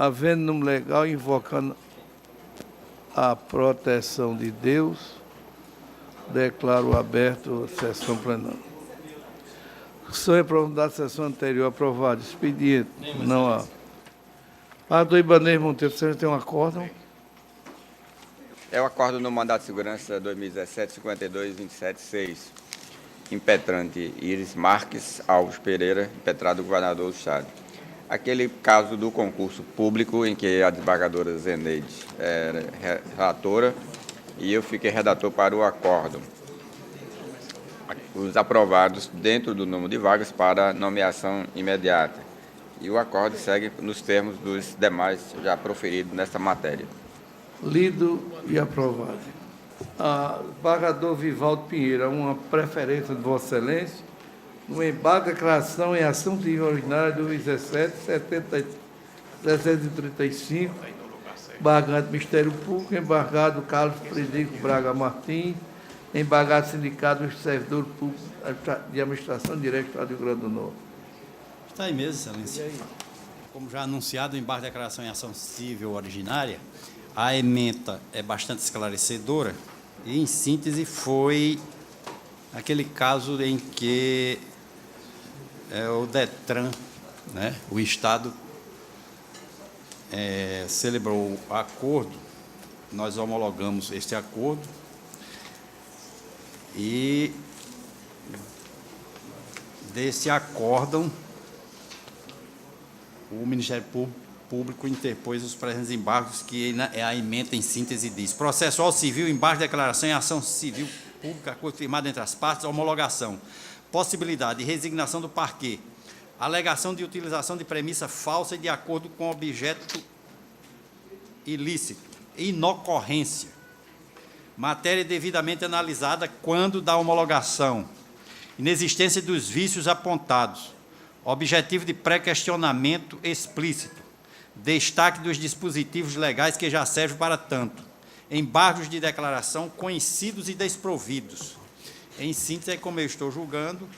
havendo número legal, invocando a proteção de Deus, declaro aberto a sessão plenária. São aprofundada a sessão anterior, aprovado. Expediente. Não há. Pagador Ibanez Monteiro, você tem um acórdão? É o acordo no mandato de segurança 2017-52-27-6, impetrante Iris Marques Alves Pereira, impetrado governador do Estado. Aquele caso do concurso público em que a desembargadora Zeneide era relatora e eu fiquei redator para o acórdão. Os aprovados dentro do número de vagas para nomeação imediata. E o acordo segue nos termos dos demais já proferidos nesta matéria. Lido e aprovado. Pagador Vivaldo Pinheiro, uma preferência de Vossa Excelência, no embargo de declaração em ação civil ordinária do 17.735, embargado Ministério Público, embargado Carlos Frederico Braga Martins, embargado Sindicato dos Servidores Públicos de Administração Direta do Estado do Rio Grande do Norte. Está aí mesmo, Excelência. Como já anunciado, o embargo de declaração em ação civil originária, a ementa é bastante esclarecedora e, em síntese, foi aquele caso em que o DETRAN, né, o Estado, celebrou o acordo, nós homologamos este acordo e desse acórdão o Ministério Público interpôs os presentes embargos que a ementa em síntese diz: processual civil, embargo de declaração em ação civil pública, acordo firmado entre as partes, homologação, possibilidade de resignação do parquê, alegação de utilização de premissa falsa e de acordo com objeto ilícito, inocorrência, matéria devidamente analisada quando da homologação, inexistência dos vícios apontados, objetivo de pré-questionamento explícito, destaque dos dispositivos legais que já servem para tanto, embargos de declaração conhecidos e desprovidos. Em síntese, é como eu estou julgando,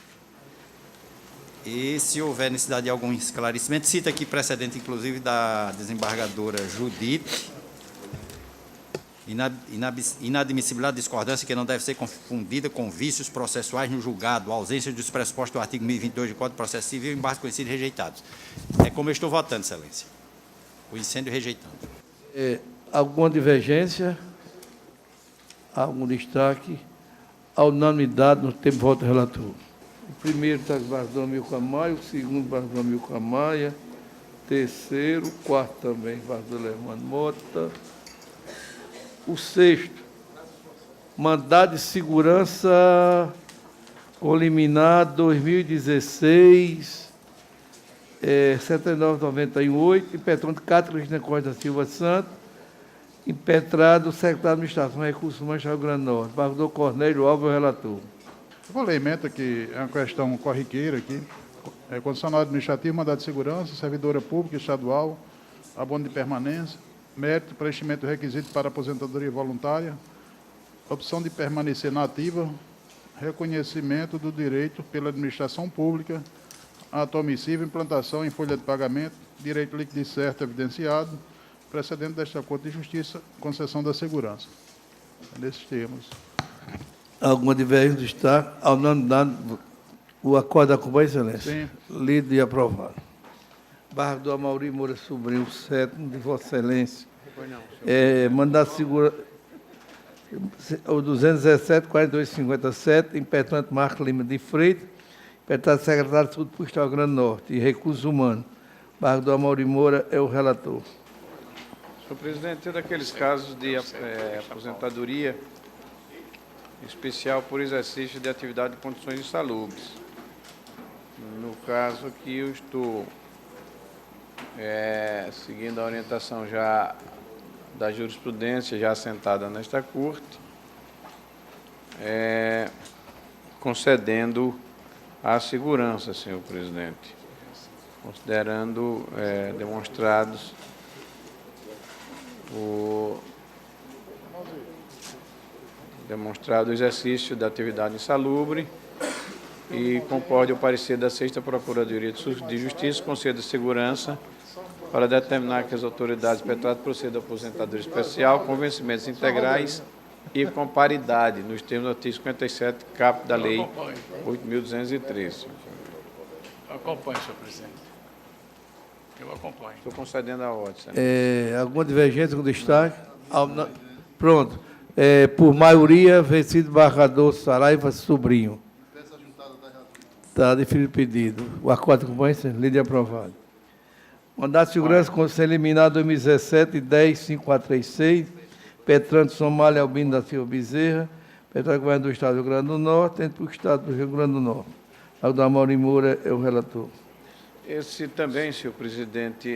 e se houver necessidade de algum esclarecimento, cita aqui precedente, inclusive, da desembargadora Judite, inadmissibilidade de discordância que não deve ser confundida com vícios processuais no julgado, ausência dos pressupostos do artigo 1022 do Código de Processo Civil, embargos conhecidos e rejeitados. É como eu estou votando, Excelência. O incêndio rejeitando. Alguma divergência? Algum destaque? A unanimidade no tempo de voto do relator. O primeiro está Bartolomeu Maia, o segundo Bartolomeu Maia, terceiro, o quarto também Bartolomeu Mota. O sexto, mandado de segurança liminar 2016, 7998, impetrante Cátia Cristina Costa Silva Santos, impetrado secretário de Administração e Recursos Humanos do Rio Grande do Norte, Bartolomeu Cornélio Alves, o relator. Eu vou ler emenda, que é uma questão corriqueira aqui. Condicional administrativo, mandado de segurança, servidora pública estadual, abono de permanência, mérito, preenchimento do requisito para aposentadoria voluntária, opção de permanecer na ativa, reconhecimento do direito pela administração pública, ato omissivo, implantação em folha de pagamento, direito líquido e certo evidenciado, precedente desta Corte de Justiça, concessão da segurança. Nesses termos. Alguma divergência está ao unanimidade o acordo acompanha, Excelência? Sim. Lido e aprovado. Barra do Amaury Moura Sobrinho, sétimo de Vossa Excelência. Mandato segura o 217-4257, impetrante Marco Lima de Freitas, impetrante secretário de Saúde do Estado do Rio Grande do Norte e Recursos Humanos. Barra do Amaury Moura é o relator. Senhor presidente, é daqueles casos de aposentadoria especial por exercício de atividade de condições insalubres. No caso aqui, eu estou seguindo a orientação já da jurisprudência já assentada nesta Corte, concedendo a segurança, senhor presidente, considerando demonstrados demonstrado o exercício da atividade insalubre e concorde ao parecer da 6ª Procuradoria de Justiça, concede segurança para determinar que as autoridades petradas procedam à aposentadoria especial com vencimentos integrais e com paridade, nos termos do artigo 57, caput da Lei 8.203. Acompanhe, senhor presidente. Eu acompanho. Estou concedendo a ordem, senador. Alguma divergência com destaque? Pronto. Por maioria, vencido embargador Saraiva Sobrinho. Está definido o pedido. O acordo acompanha, lei de aprovado. Mandato de segurança, Conselho Liminar 2017-10-5436, Petrante Somália Albino da Silva Bezerra, Petrante Governo do Estado do Rio Grande do Norte, entre o Estado do Rio Grande do Norte. O da Mauri Moura é o relator. Esse também, senhor presidente,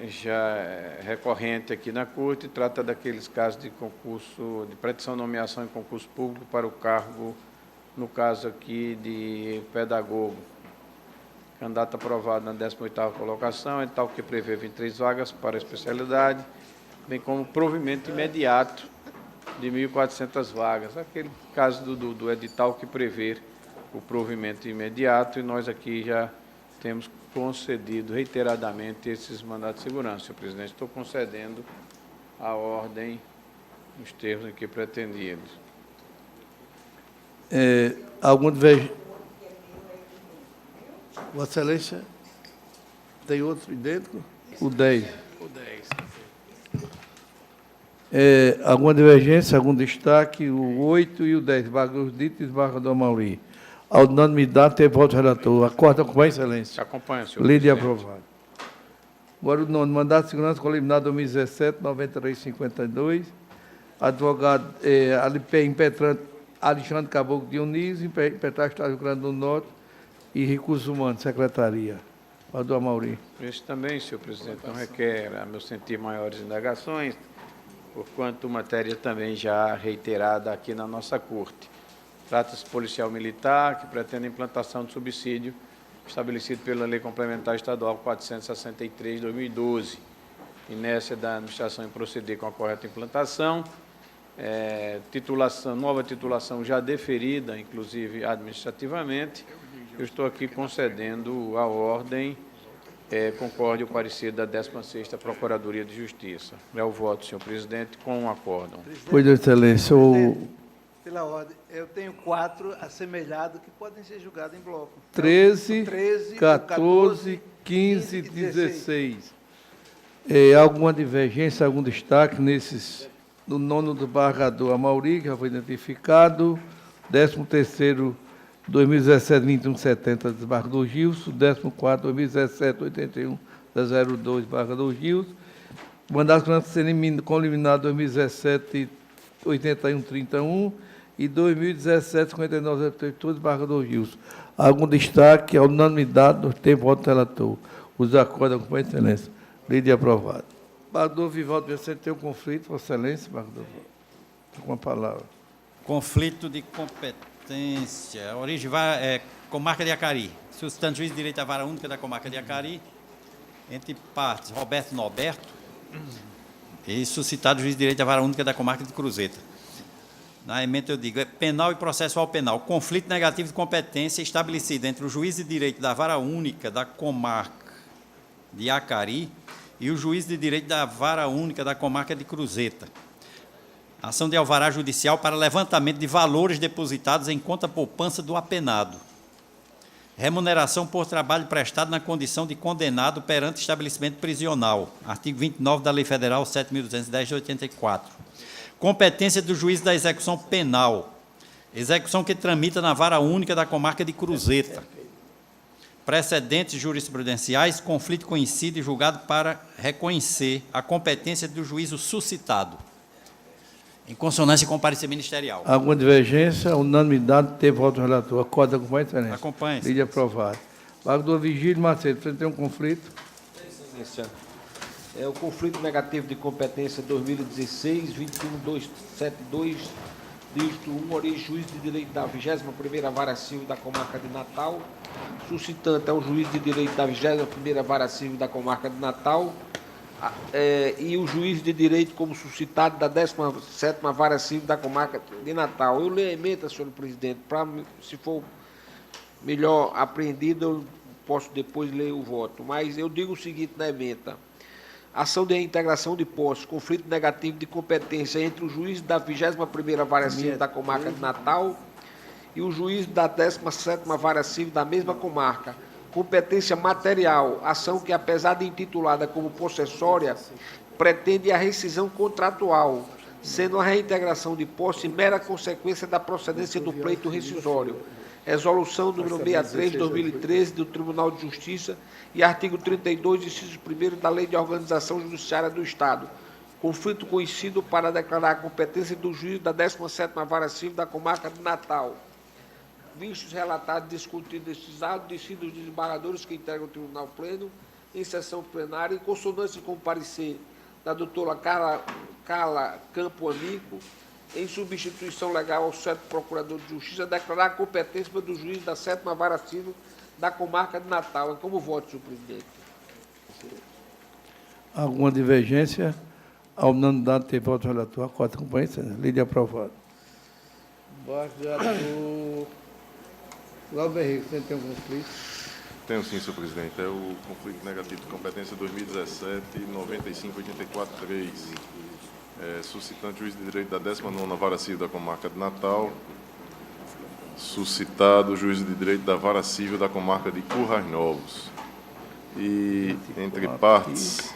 já recorrente aqui na Corte, trata daqueles casos de concurso, de petição de nomeação em concurso público para o cargo, no caso aqui, de pedagogo. Candidato aprovado na 18ª colocação, é tal que prevê 23 vagas para a especialidade, bem como provimento imediato de 1.400 vagas. Aquele caso do edital que prevê o provimento imediato, e nós aqui já temos concedido reiteradamente esses mandatos de segurança. Senhor presidente, estou concedendo a ordem nos termos em que pretendidos. Algum divergência? Vossa Excelência, tem outro idêntico? O 10. O 10. Alguma divergência, algum destaque? O 8 e o 10, desembargador Dito e desembargador Mauri. A unanimidade, tem voto do relator. Acorda com a Excelência. Acompanha, senhor Lei de presidente. aprovado. Agora o 9, mandato de segurança coliminar 2017-9352, advogado impetrante Alexandre Caboclo Dionísio, impetrante Estado do Rio Grande do Norte, e Recursos Humanos, Secretaria. Doutor Mauri. Esse também, senhor presidente, não requer, a meu sentir, maiores indagações, porquanto matéria também já reiterada aqui na nossa Corte. Trata-se de policial militar que pretende a implantação de subsídio estabelecido pela Lei Complementar Estadual 463 de 2012. Inércia da administração em proceder com a correta implantação, nova titulação já deferida, inclusive administrativamente. Eu estou aqui concedendo a ordem, concorde o parecer da 16ª Procuradoria de Justiça. É o voto, senhor presidente, com um acórdão. Pois, Excelência, Pela ordem, eu tenho 4 assemelhados que podem ser julgados em bloco. 13, 13, 14, 15 e 16. Alguma divergência, algum destaque nesses, no 9º do embargador Amauri, que já foi identificado, 13º, 2017-2170, desembargador Gilson, 14º, 2017-81-02, desembargador Gilson, mandato de segurança coliminar 2017-81-31 e 2017-59-02, desembargador Gilson. Algum destaque? A unanimidade do tempo voto do relator. Os acordos com a Excelência. Lei de aprovado. Embargador Vivaldo Vicente tem um conflito, Vossa Excelência, embargador. Com a palavra. Conflito de competência. A origem comarca de Acari. Suscitante juiz de direito à vara única da comarca de Acari, entre partes, Roberto Norberto, e suscitado juiz de direito à vara única da comarca de Cruzeta. Na emenda eu digo, penal e processual penal. Conflito negativo de competência estabelecido entre o juiz de direito da vara única da comarca de Acari e o juiz de direito da vara única da comarca de Cruzeta. Ação de alvará judicial para levantamento de valores depositados em conta poupança do apenado. Remuneração por trabalho prestado na condição de condenado perante estabelecimento prisional. Artigo 29 da Lei Federal 7.210 de 84. Competência do juiz da execução penal. Execução que tramita na vara única da comarca de Cruzeta. Precedentes jurisprudenciais, conflito conhecido e julgado para reconhecer a competência do juízo suscitado, em consonância com o parecer ministerial. Alguma divergência? Unanimidade, teve voto do relator. Acorda com a Excelência. Acompanhe. Lei de aprovado. Embargador Vigílio Macedo, você tem um conflito? Excelência. O conflito negativo de competência 2016, 21272, dígito 1, origem juiz de direito da 21ª Vara Civil da comarca de Natal, suscitante é o juiz de direito da 21ª Vara Civil da comarca de Natal, e o juiz de direito como suscitado da 17ª Vara Civil da comarca de Natal. Eu leio a emenda, senhor presidente, para, se for melhor apreendido, eu posso depois ler o voto. Mas eu digo o seguinte na emenda: ação de reintegração de posse, conflito negativo de competência entre o juiz da 21ª Vara Civil da comarca de Natal e o juiz da 17ª Vara Civil da mesma comarca. Competência material, ação que, apesar de intitulada como possessória, pretende a rescisão contratual, sendo a reintegração de posse mera consequência da procedência do pleito rescisório. Resolução número 63 de 2013 do Tribunal de Justiça e artigo 32, inciso 1º da Lei de Organização Judiciária do Estado. Conflito conhecido para declarar a competência do juiz da 17ª Vara Civil da comarca de Natal. Vistos, relatados, discutidos estes atos, decididos os desembargadores que integram o Tribunal Pleno em sessão plenária, em consonância com o parecer da doutora Carla Campo Amico, em substituição legal ao 7º Procurador de Justiça, declarar a competência do juiz da 7ª Vara Civil da comarca de Natal. É como voto, senhor presidente. Alguma divergência? Ao unanimidade, tem voto relator. A quarta companhia, lei de aprovado. Embargador Glauber Henrique, você tem um conflito? Tenho sim, senhor presidente. É o conflito negativo de competência 2017-9584-3. Suscitante juiz de direito da 19ª Vara Civil da comarca de Natal. Suscitado juiz de direito da Vara Civil da comarca de Currais Novos. E, entre partes,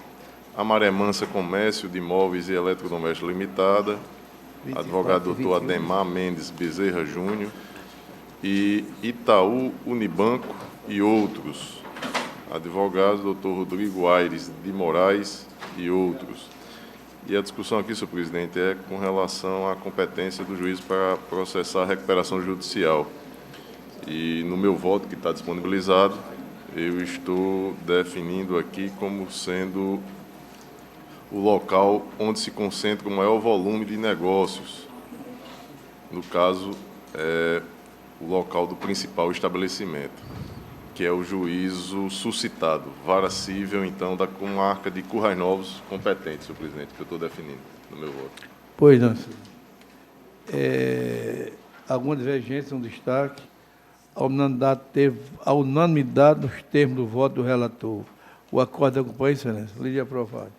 a Maré Mansa Comércio de Imóveis e Eletrodomésticos Limitada, advogado doutor Ademar Mendes Bezerra Júnior, e Itaú Unibanco e outros, advogado doutor Rodrigo Aires de Moraes e outros. E a discussão aqui, senhor presidente, é com relação à competência do juiz para processar a recuperação judicial. E no meu voto, que está disponibilizado, eu estou definindo aqui como sendo o local onde se concentra o maior volume de negócios. No caso, é o local do principal estabelecimento, que é o juízo suscitado, Vara Civil, então, da comarca de Currais Novos, competente, senhor presidente, que eu estou definindo no meu voto. Pois não, senhor. Alguma divergência, um destaque? A unanimidade nos termos do voto do relator. O acordo acompanha, excelência. Lei de aprovado.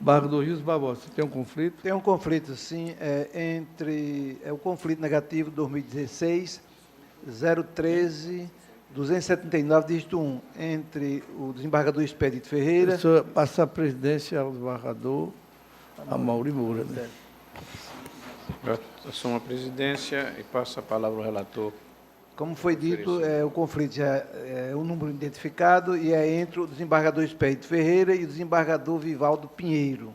Embargador Rios Barbosa, você tem um conflito? Tem um conflito, sim, entre o conflito negativo 2016-013 279, dígito 1, entre o desembargador Expedito Ferreira... O senhor passa a presidência ao desembargador Amaury Moura. Né? Eu assumo a presidência e passo a palavra ao relator. Como foi dito, o conflito já é um número identificado e é entre o desembargador Expedito Ferreira e o desembargador Vivaldo Pinheiro.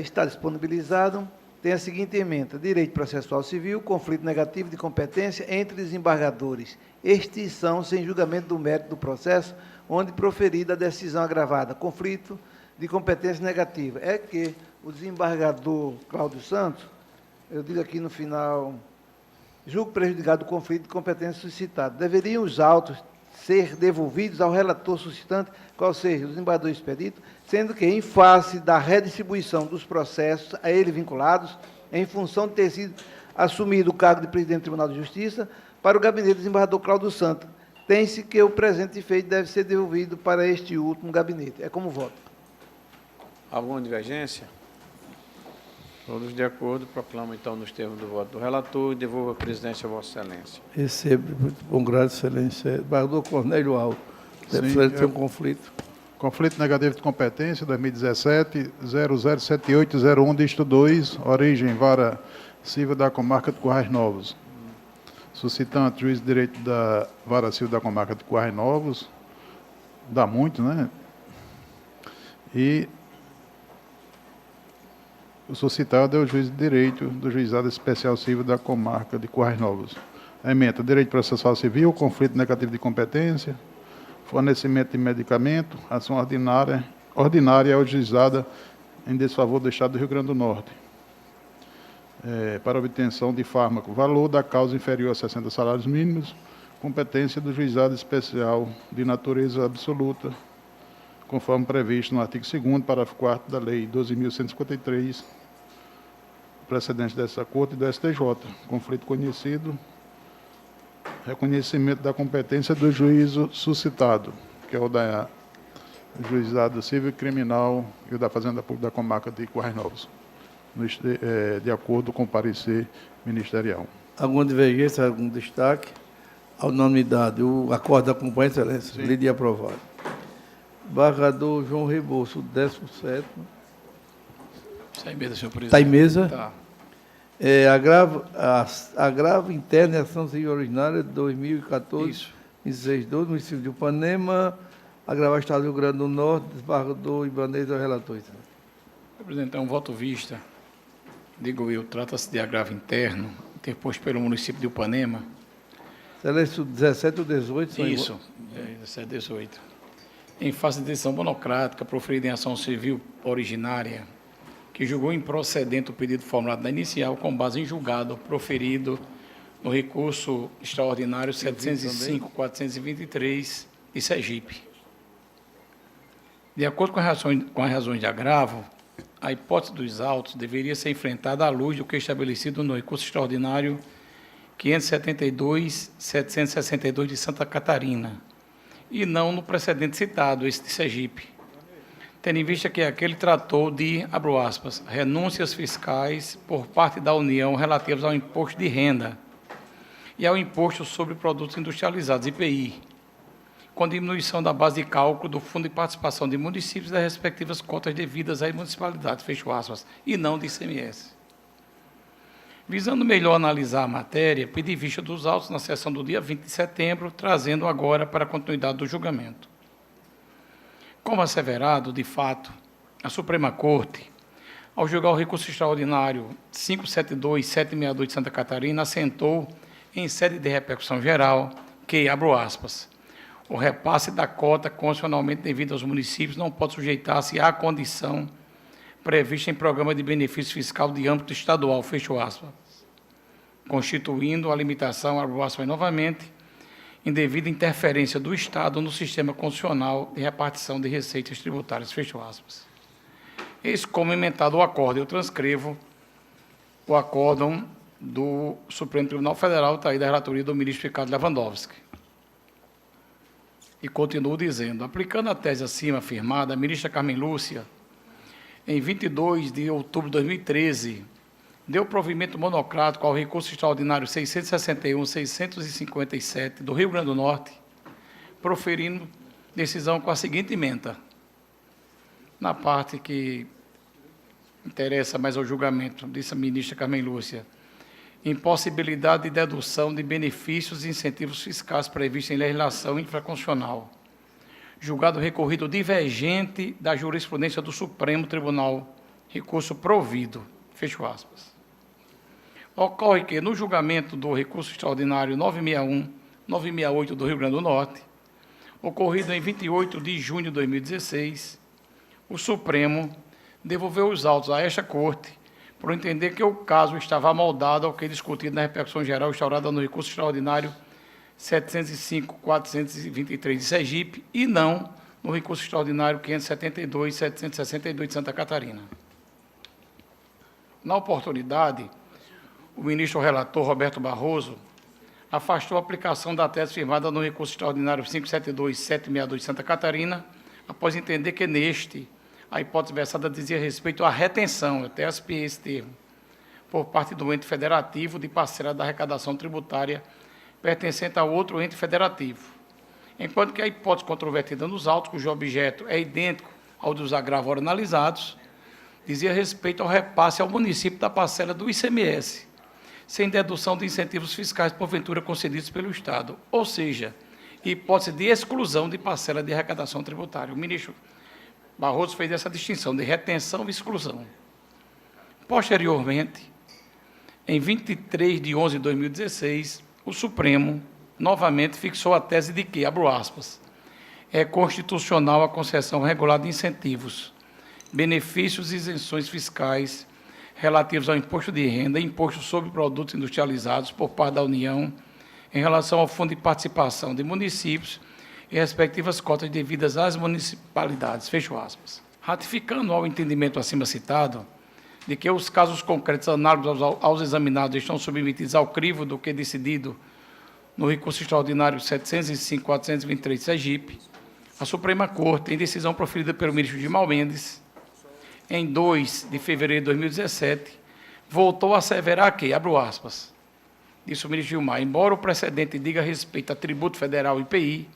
Está disponibilizado. Tem a seguinte ementa: direito processual civil, conflito negativo de competência entre desembargadores, extinção sem julgamento do mérito do processo, onde proferida a decisão agravada, conflito de competência negativa. É que o desembargador Cláudio Santos, eu digo aqui no final, julgo prejudicado o conflito de competência suscitado. Deveriam os autos ser devolvidos ao relator suscitante, qual seja o desembargador Expedito, sendo que, em face da redistribuição dos processos a ele vinculados, em função de ter sido assumido o cargo de presidente do Tribunal de Justiça, para o gabinete do desembargador Cláudio Santos, tem-se que o presente feito deve ser devolvido para este último gabinete. É como voto. Alguma divergência? Todos de acordo, proclamo, então, nos termos do voto do relator e devolvo a presidência a Vossa Excelência. Recebo, muito bom grado, excelência. Desembargador Cornélio Alves, deve ter um conflito. Conflito negativo de competência, 2017-007801, dígito 2, origem, Vara Civil da comarca de Currais Novos. Suscitante, juiz de direito da Vara Civil da comarca de Currais Novos. Dá muito, né? E o suscitado é o juiz de direito do Juizado Especial Civil da comarca de Currais Novos. A ementa, direito processual civil, conflito negativo de competência, fornecimento de medicamento, ação ordinária ajuizada em desfavor do Estado do Rio Grande do Norte. Para obtenção de fármaco, valor da causa inferior a 60 salários mínimos, competência do Juizado Especial de natureza absoluta, conforme previsto no artigo 2º, parágrafo 4º da Lei 12.153, precedente dessa Corte e do STJ. Conflito conhecido, reconhecimento da competência do juízo suscitado, que é o da Juizado Civil e Criminal e o da Fazenda Pública da Comarca de Currais Novos, de acordo com o parecer ministerial. Alguma divergência, algum destaque? A unanimidade, o acordo acompanha, excelência. Lei de aprovado. Embargador João Rebouço, 17º. Está em mesa, senhor presidente. Está em mesa? Tá. Agravo interno e ação civil originária de 2014, Isso. 1612, município de Ipanema, agravo Estado do Rio Grande do Norte, desembargador Ibanez, ao relator. Senhor presidente, é um voto vista. Digo eu, trata-se de agravo interno, interposto pelo município de Ipanema. Excelência, 17 ou 18? são Isso, 17, 18. Em face de decisão monocrática proferida em ação civil originária, que julgou improcedente o pedido formulado na inicial com base em julgado proferido no recurso extraordinário 705.423 de Sergipe. De acordo com as razões de agravo, a hipótese dos autos deveria ser enfrentada à luz do que é estabelecido no recurso extraordinário 572.762 de Santa Catarina, e não no precedente citado, esse de Sergipe, tendo em vista que aquele tratou de, abro aspas, renúncias fiscais por parte da União relativas ao imposto de renda e ao imposto sobre produtos industrializados, IPI, com diminuição da base de cálculo do Fundo de Participação de Municípios das respectivas cotas devidas às municipalidades, fecho aspas, e não de ICMS. Visando melhor analisar a matéria, pedi vista dos autos na sessão do dia 20 de setembro, trazendo agora para a continuidade do julgamento. Como asseverado, de fato, a Suprema Corte, ao julgar o recurso extraordinário 572.762 de Santa Catarina, assentou, em sede de repercussão geral, que, abro aspas, o repasse da cota constitucionalmente devida aos municípios não pode sujeitar-se à condição prevista em programa de benefício fiscal de âmbito estadual, fecho aspas, constituindo a limitação, abro aspas novamente, indevida interferência do Estado no sistema constitucional de repartição de receitas tributárias, fecho aspas. Eis como emendado o acordo, eu transcrevo o acórdão do Supremo Tribunal Federal, está aí da relatoria do ministro Ricardo Lewandowski. E continuo dizendo, aplicando a tese acima afirmada, a ministra Carmen Lúcia, em 22 de outubro de 2013, deu provimento monocrático ao recurso extraordinário 661.657 do Rio Grande do Norte, proferindo decisão com a seguinte ementa. Na parte que interessa mais ao julgamento, disse a ministra Carmen Lúcia, impossibilidade de dedução de benefícios e incentivos fiscais previstos em legislação infraconstitucional. Julgado recorrido divergente da jurisprudência do Supremo Tribunal, recurso provido, fecho aspas. Ocorre que, no julgamento do recurso extraordinário 968 do Rio Grande do Norte, ocorrido em 28 de junho de 2016, o Supremo devolveu os autos a esta Corte por entender que o caso estava amoldado ao que é discutido na repercussão geral instaurada no recurso extraordinário 705.423 de Sergipe e não no recurso extraordinário 572.762 de Santa Catarina. Na oportunidade, o ministro relator Roberto Barroso afastou a aplicação da tese firmada no recurso extraordinário 572.762 de Santa Catarina, após entender que neste a hipótese versada dizia respeito à retenção, eu até aspiei esse termo, por parte do ente federativo de parcela da arrecadação tributária pertencente a outro ente federativo, enquanto que a hipótese controvertida nos autos, cujo objeto é idêntico ao dos agravos analisados, dizia respeito ao repasse ao município da parcela do ICMS, sem dedução de incentivos fiscais porventura concedidos pelo Estado, ou seja, hipótese de exclusão de parcela de arrecadação tributária. O ministro Barroso fez essa distinção de retenção e exclusão. Posteriormente, em 23 de 11 de 2016, o Supremo novamente fixou a tese de que, abro aspas, é constitucional a concessão regular de incentivos, benefícios e isenções fiscais relativos ao imposto de renda e imposto sobre produtos industrializados por parte da União em relação ao Fundo de Participação de Municípios e respectivas cotas devidas às municipalidades, fecho aspas. Ratificando ao entendimento acima citado, de que os casos concretos análogos aos examinados estão submetidos ao crivo do que decidido no recurso extraordinário 705.423 de Sergipe, a Suprema Corte, em decisão proferida pelo ministro Gilmar Mendes, em 2 de fevereiro de 2017, voltou a asseverar que, abro aspas, disse o ministro Gilmar, embora o precedente diga respeito a tributo federal IPI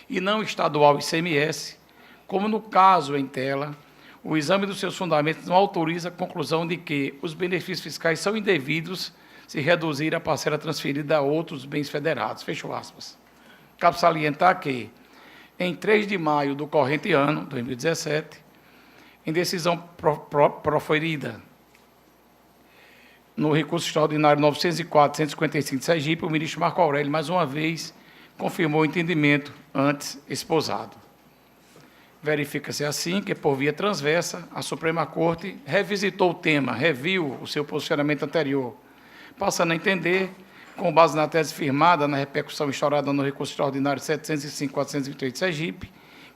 e não estadual ICMS, como no caso em tela, o exame dos seus fundamentos não autoriza a conclusão de que os benefícios fiscais são indevidos se reduzir a parcela transferida a outros bens federados. Fecho aspas. Cabe salientar que, em 3 de maio do corrente ano, 2017, em decisão proferida no recurso extraordinário 904-155 de Sergipe, o ministro Marco Aurélio, mais uma vez, confirmou o entendimento antes esposado. Verifica-se assim que, por via transversa, a Suprema Corte revisitou o tema, reviu o seu posicionamento anterior, passando a entender, com base na tese firmada na repercussão instaurada no recurso extraordinário 705-423 de Sergipe,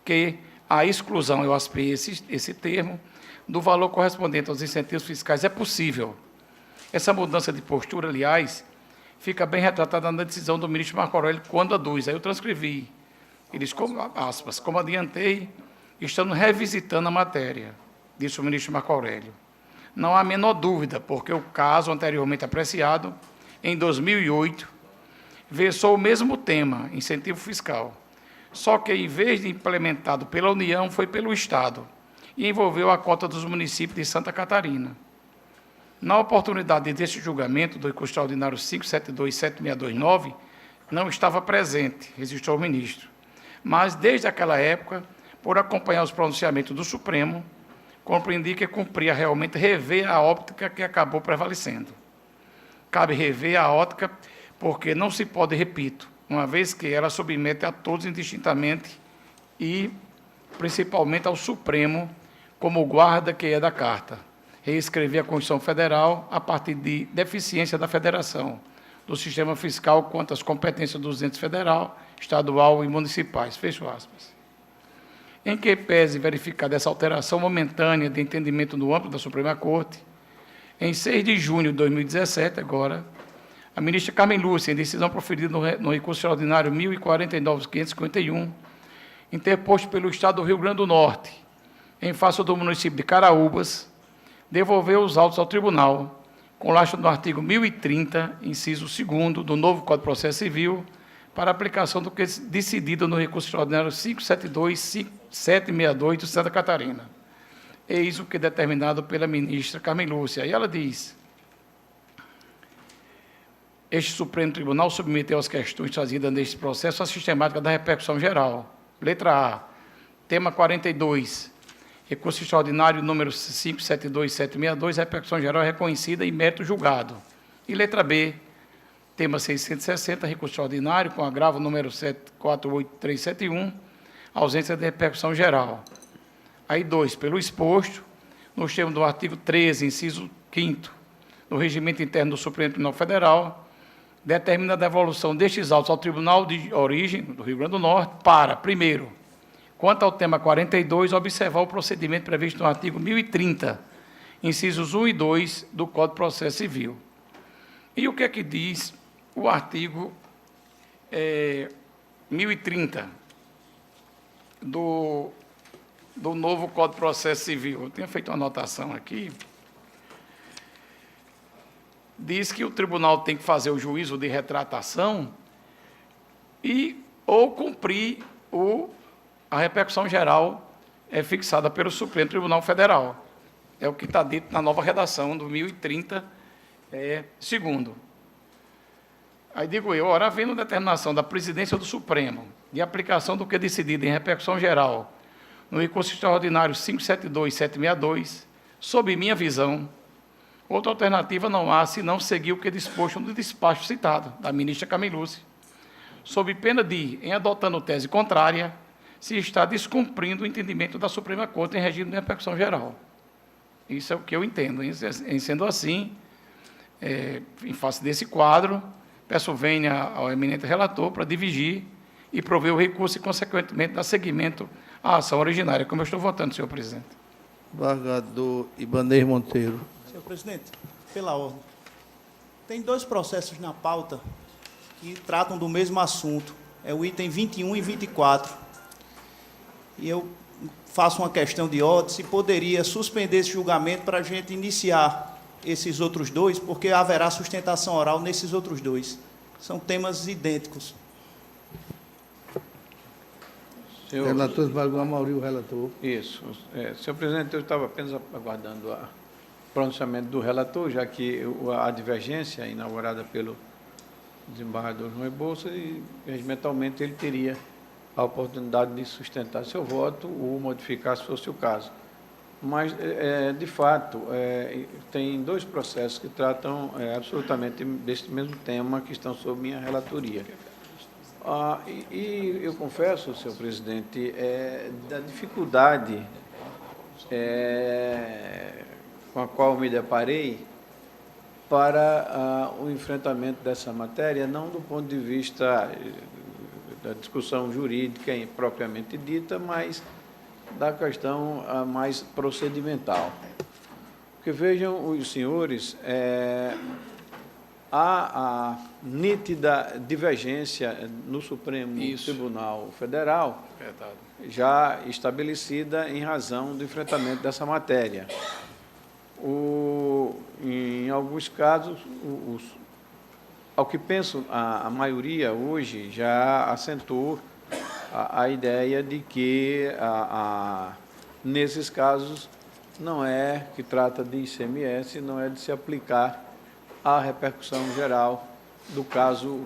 que a exclusão, eu aspei esse termo, do valor correspondente aos incentivos fiscais é possível. Essa mudança de postura, aliás, fica bem retratada na decisão do ministro Marco Aurélio quando aduz. Aí eu transcrevi. Ele diz, como adiantei, estamos revisitando a matéria, disse o ministro Marco Aurélio. Não há a menor dúvida, porque o caso anteriormente apreciado, em 2008, versou o mesmo tema, incentivo fiscal, só que, em vez de implementado pela União, foi pelo Estado, e envolveu a cota dos municípios de Santa Catarina. Na oportunidade desse julgamento, do recurso extraordinário 572-7629, não estava presente, registrou o ministro. Mas, desde aquela época, por acompanhar os pronunciamentos do Supremo, compreendi que cumpria realmente rever a óptica que acabou prevalecendo. Cabe rever a ótica porque não se pode, repito, uma vez que ela submete a todos indistintamente e, principalmente, ao Supremo, como guarda que é da Carta. Reescrever a Constituição Federal a partir de deficiência da Federação, do sistema fiscal quanto às competências dos entes federal, estadual e municipais. Fecho aspas. Em que pese verificada essa alteração momentânea de entendimento no âmbito da Suprema Corte, em 6 de junho de 2017, agora, a ministra Carmen Lúcia, em decisão proferida no recurso extraordinário 1049-551, interposto pelo Estado do Rio Grande do Norte, em face do município de Caraúbas, devolveu os autos ao tribunal, com lastro no artigo 1030, inciso 2º, do novo Código de Processo Civil, para aplicação do que decidido no recurso extraordinário 572-762 de Santa Catarina. Eis o que é determinado pela ministra Carmen Lúcia. E ela diz: este Supremo Tribunal submeteu as questões trazidas neste processo à sistemática da repercussão geral. Letra A, tema 42, recurso extraordinário número 572-762, repercussão geral reconhecida e mérito julgado. E letra B, tema 660, recurso extraordinário com agravo número 748371, ausência de repercussão geral. Aí 2, pelo exposto, nos termos do artigo 13, inciso 5º, do Regimento Interno do Supremo Tribunal Federal, determina a devolução destes autos ao Tribunal de Origem do Rio Grande do Norte para, primeiro, quanto ao tema 42, observar o procedimento previsto no artigo 1030, incisos 1 e 2 do Código de Processo Civil. E o que é que diz o artigo 1030 do novo Código de Processo Civil? Eu tenho feito uma anotação aqui. Diz que o tribunal tem que fazer o juízo de retratação ou cumprir a repercussão geral fixada pelo Supremo Tribunal Federal. É o que está dito na nova redação do 1030, segundo. Aí digo eu, ora, havendo determinação da presidência do Supremo de aplicação do que é decidido em repercussão geral no recurso extraordinário 572-762, sob minha visão, outra alternativa não há, senão seguir o que é disposto no despacho citado, da ministra Carmen Lúcia, sob pena de, em adotando tese contrária, se está descumprindo o entendimento da Suprema Corte em regime de repercussão geral. Isso é o que eu entendo. Em sendo assim, em face desse quadro, peço venha ao eminente relator para dividir e prover o recurso e, consequentemente, dar seguimento à ação originária, como eu estou votando, senhor presidente. Embargador Ibanez Monteiro. Senhor presidente, pela ordem. Tem 2 processos na pauta que tratam do mesmo assunto. É o item 21 e 24. e eu faço uma questão de ordem, se poderia suspender esse julgamento para a gente iniciar esses outros dois, porque haverá sustentação oral nesses outros dois. São temas idênticos. Senhor, Relator esmagou a maioria, o relator. isso. Senhor presidente, eu estava apenas aguardando o pronunciamento do relator, já que a divergência inaugurada pelo desembargador João Rebouças, e regimentalmente ele teria a oportunidade de sustentar seu voto ou modificar se fosse o caso. Mas, de fato, tem dois processos que tratam absolutamente deste mesmo tema que estão sob minha relatoria. E eu confesso, senhor presidente, da dificuldade com a qual me deparei para o enfrentamento dessa matéria, não do ponto de vista da discussão jurídica propriamente dita, mas da questão mais procedimental. Porque vejam os senhores, há a nítida divergência no Supremo Tribunal Federal, já estabelecida em razão do enfrentamento dessa matéria. Em alguns casos, ao que penso, a maioria hoje já assentou a ideia de que, nesses casos, não é que trata de ICMS, não é de se aplicar a repercussão geral do caso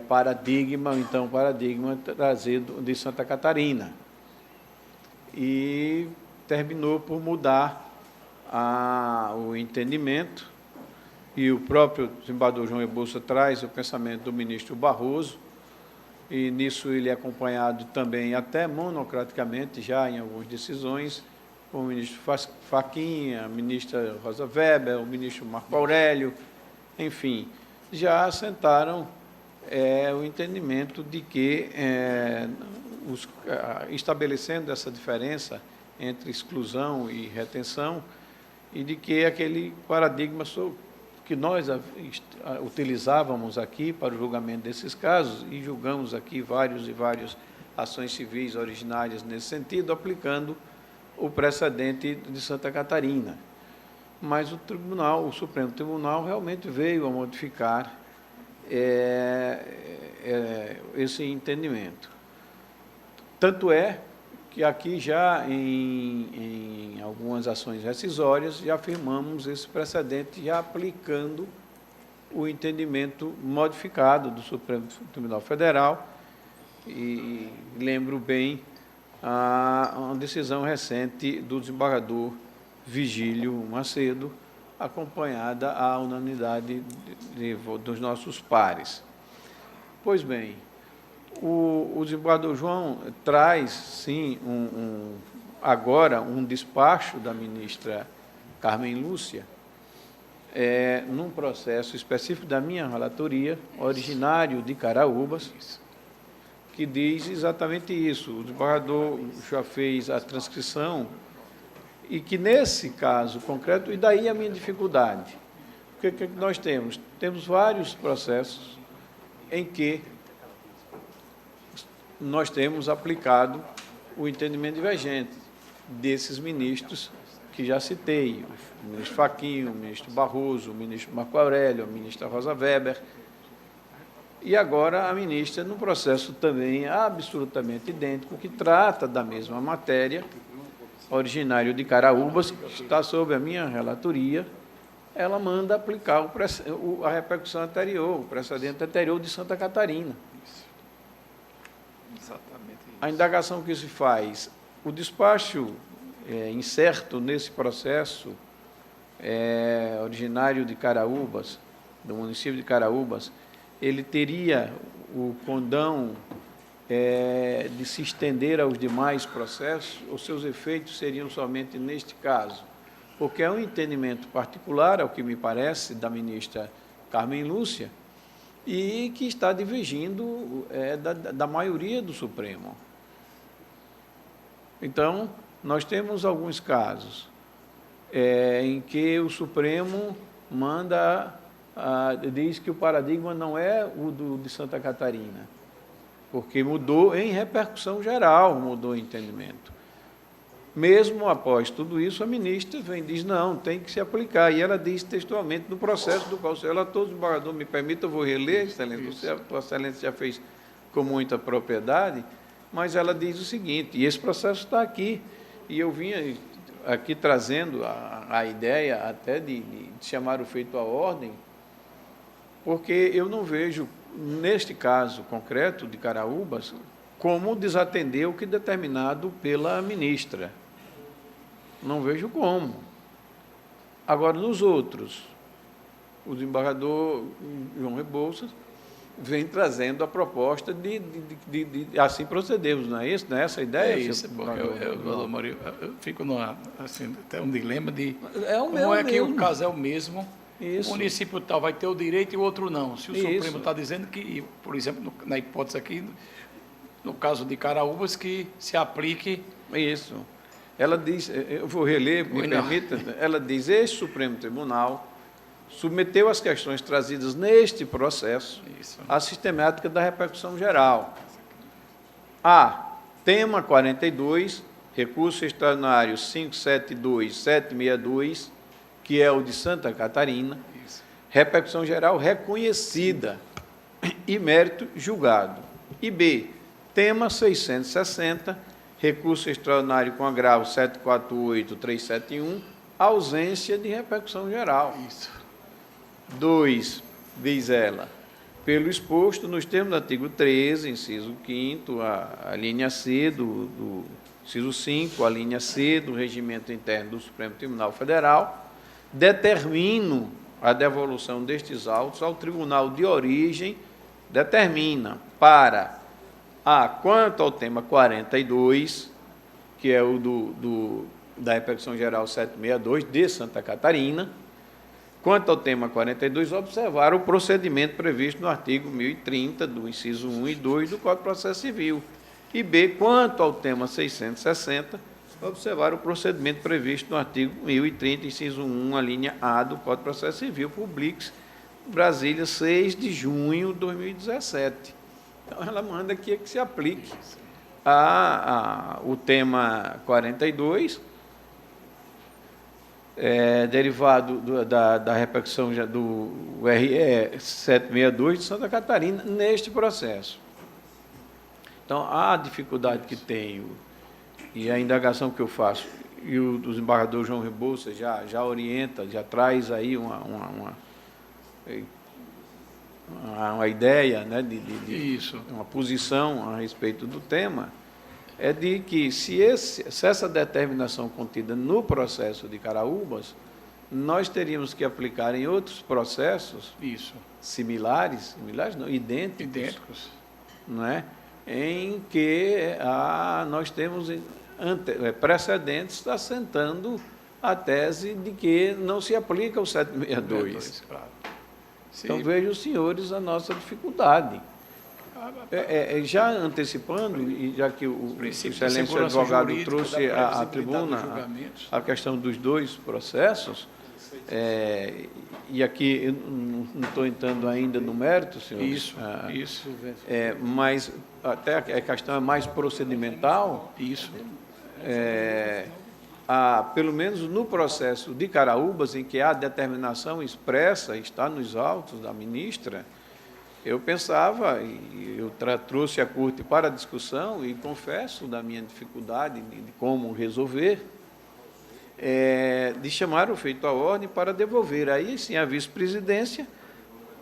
paradigma trazido de Santa Catarina. E terminou por mudar o entendimento, e o próprio desembargador João Rebouças traz o pensamento do ministro Barroso, e nisso ele é acompanhado também até monocraticamente, já em algumas decisões, com o ministro Fachin, a ministra Rosa Weber, o ministro Marco Aurélio, enfim, já assentaram o entendimento de que, estabelecendo essa diferença entre exclusão e retenção, e de que aquele paradigma que nós utilizávamos aqui para o julgamento desses casos, e julgamos aqui várias ações civis originárias nesse sentido, aplicando o precedente de Santa Catarina. Mas o Supremo Tribunal realmente veio a modificar esse entendimento. Tanto é que aqui já em algumas ações rescisórias já afirmamos esse precedente, já aplicando o entendimento modificado do Supremo Tribunal Federal, e lembro bem uma decisão recente do desembargador Vigílio Macedo, acompanhada à unanimidade dos nossos pares. Pois bem, o desembargador João traz, sim, agora um despacho da ministra Carmen Lúcia, num processo específico da minha relatoria, originário de Caraúbas, que diz exatamente isso. O desembargador já fez a transcrição, e que, nesse caso concreto, e daí a minha dificuldade, o que nós temos? Temos vários processos em que nós temos aplicado o entendimento divergente desses ministros que já citei, o ministro Fachin, o ministro Barroso, o ministro Marco Aurélio, a ministra Rosa Weber, e agora a ministra, num processo também absolutamente idêntico, que trata da mesma matéria, originário de Caraúbas, que está sob a minha relatoria, ela manda aplicar a repercussão anterior, o precedente anterior de Santa Catarina. A indagação que se faz, o despacho incerto nesse processo, originário de Caraúbas, do município de Caraúbas, ele teria o condão de se estender aos demais processos, os seus efeitos seriam somente neste caso, porque é um entendimento particular, ao que me parece, da ministra Carmen Lúcia, e que está divergindo da maioria do Supremo. Então, nós temos alguns casos em que o Supremo diz que o paradigma não é o de Santa Catarina, porque mudou em repercussão geral, mudou o entendimento. Mesmo após tudo isso, a ministra vem e diz, não, tem que se aplicar. E ela diz textualmente, no processo do qual o senhor relator, o desembargador me permita, eu vou reler, excelência, a excelência já fez com muita propriedade, mas ela diz o seguinte, e esse processo está aqui, e eu vinha aqui trazendo a ideia até de chamar o feito à ordem, porque eu não vejo, neste caso concreto de Caraúbas, como desatender o que determinado pela ministra. Não vejo como. Agora, nos outros, o desembargador João Rebouças vem trazendo a proposta de assim procedermos, não é isso? Não é essa a ideia? É isso, porque eu fico assim, até um dilema de o como é que o caso é o mesmo, Isso. o município tal vai ter o direito e o outro não. Se o Isso. Supremo está dizendo que, por exemplo, na hipótese aqui, no caso de Caraúbas, que se aplique... Isso. Ela diz, eu vou reler, me permita, ela diz, este Supremo Tribunal submeteu as questões trazidas neste processo à sistemática da repercussão geral. A. Tema 42, recurso extraordinário 572-762, que é o de Santa Catarina, repercussão geral reconhecida e mérito julgado. E B. Tema 660, recurso extraordinário com agravo 748-371, ausência de repercussão geral. Isso. 2, diz ela, pelo exposto nos termos do artigo 13, inciso 5º, a linha C do inciso 5, a linha C do regimento interno do Supremo Tribunal Federal, determino a devolução destes autos ao tribunal de origem, determina para, quanto ao tema 42, que é o da repercussão geral 762 de Santa Catarina, quanto ao tema 42, observar o procedimento previsto no artigo 1030, do inciso 1 e 2 do Código de Processo Civil. E B, quanto ao tema 660, observar o procedimento previsto no artigo 1030, inciso 1, a linha A do Código de Processo Civil, Publix, Brasília, 6 de junho de 2017. Então, ela manda que se aplique o tema 42, derivado da repercussão do RE 762 de Santa Catarina neste processo. Então, a dificuldade que tenho e a indagação que eu faço, e o desembargador João Rebouças já orienta, já traz aí uma ideia, né, uma posição a respeito do tema, é de que se essa determinação contida no processo de Caraúbas, nós teríamos que aplicar em outros processos similares não, idênticos, não é? Em que nós temos precedentes assentando a tese de que não se aplica o 762. Claro. Então, vejam os senhores a nossa dificuldade. Já antecipando, e já que o excelente advogado trouxe à tribuna a questão dos dois processos, e aqui eu não estou entrando ainda no mérito, senhores. Isso. Mas até a questão é mais procedimental. Isso. Pelo menos no processo de Caraúbas, em que há determinação expressa, está nos autos da ministra, eu pensava, e eu trouxe a corte para a discussão, e confesso da minha dificuldade de como resolver, de chamar o feito à ordem para devolver aí sim a vice-presidência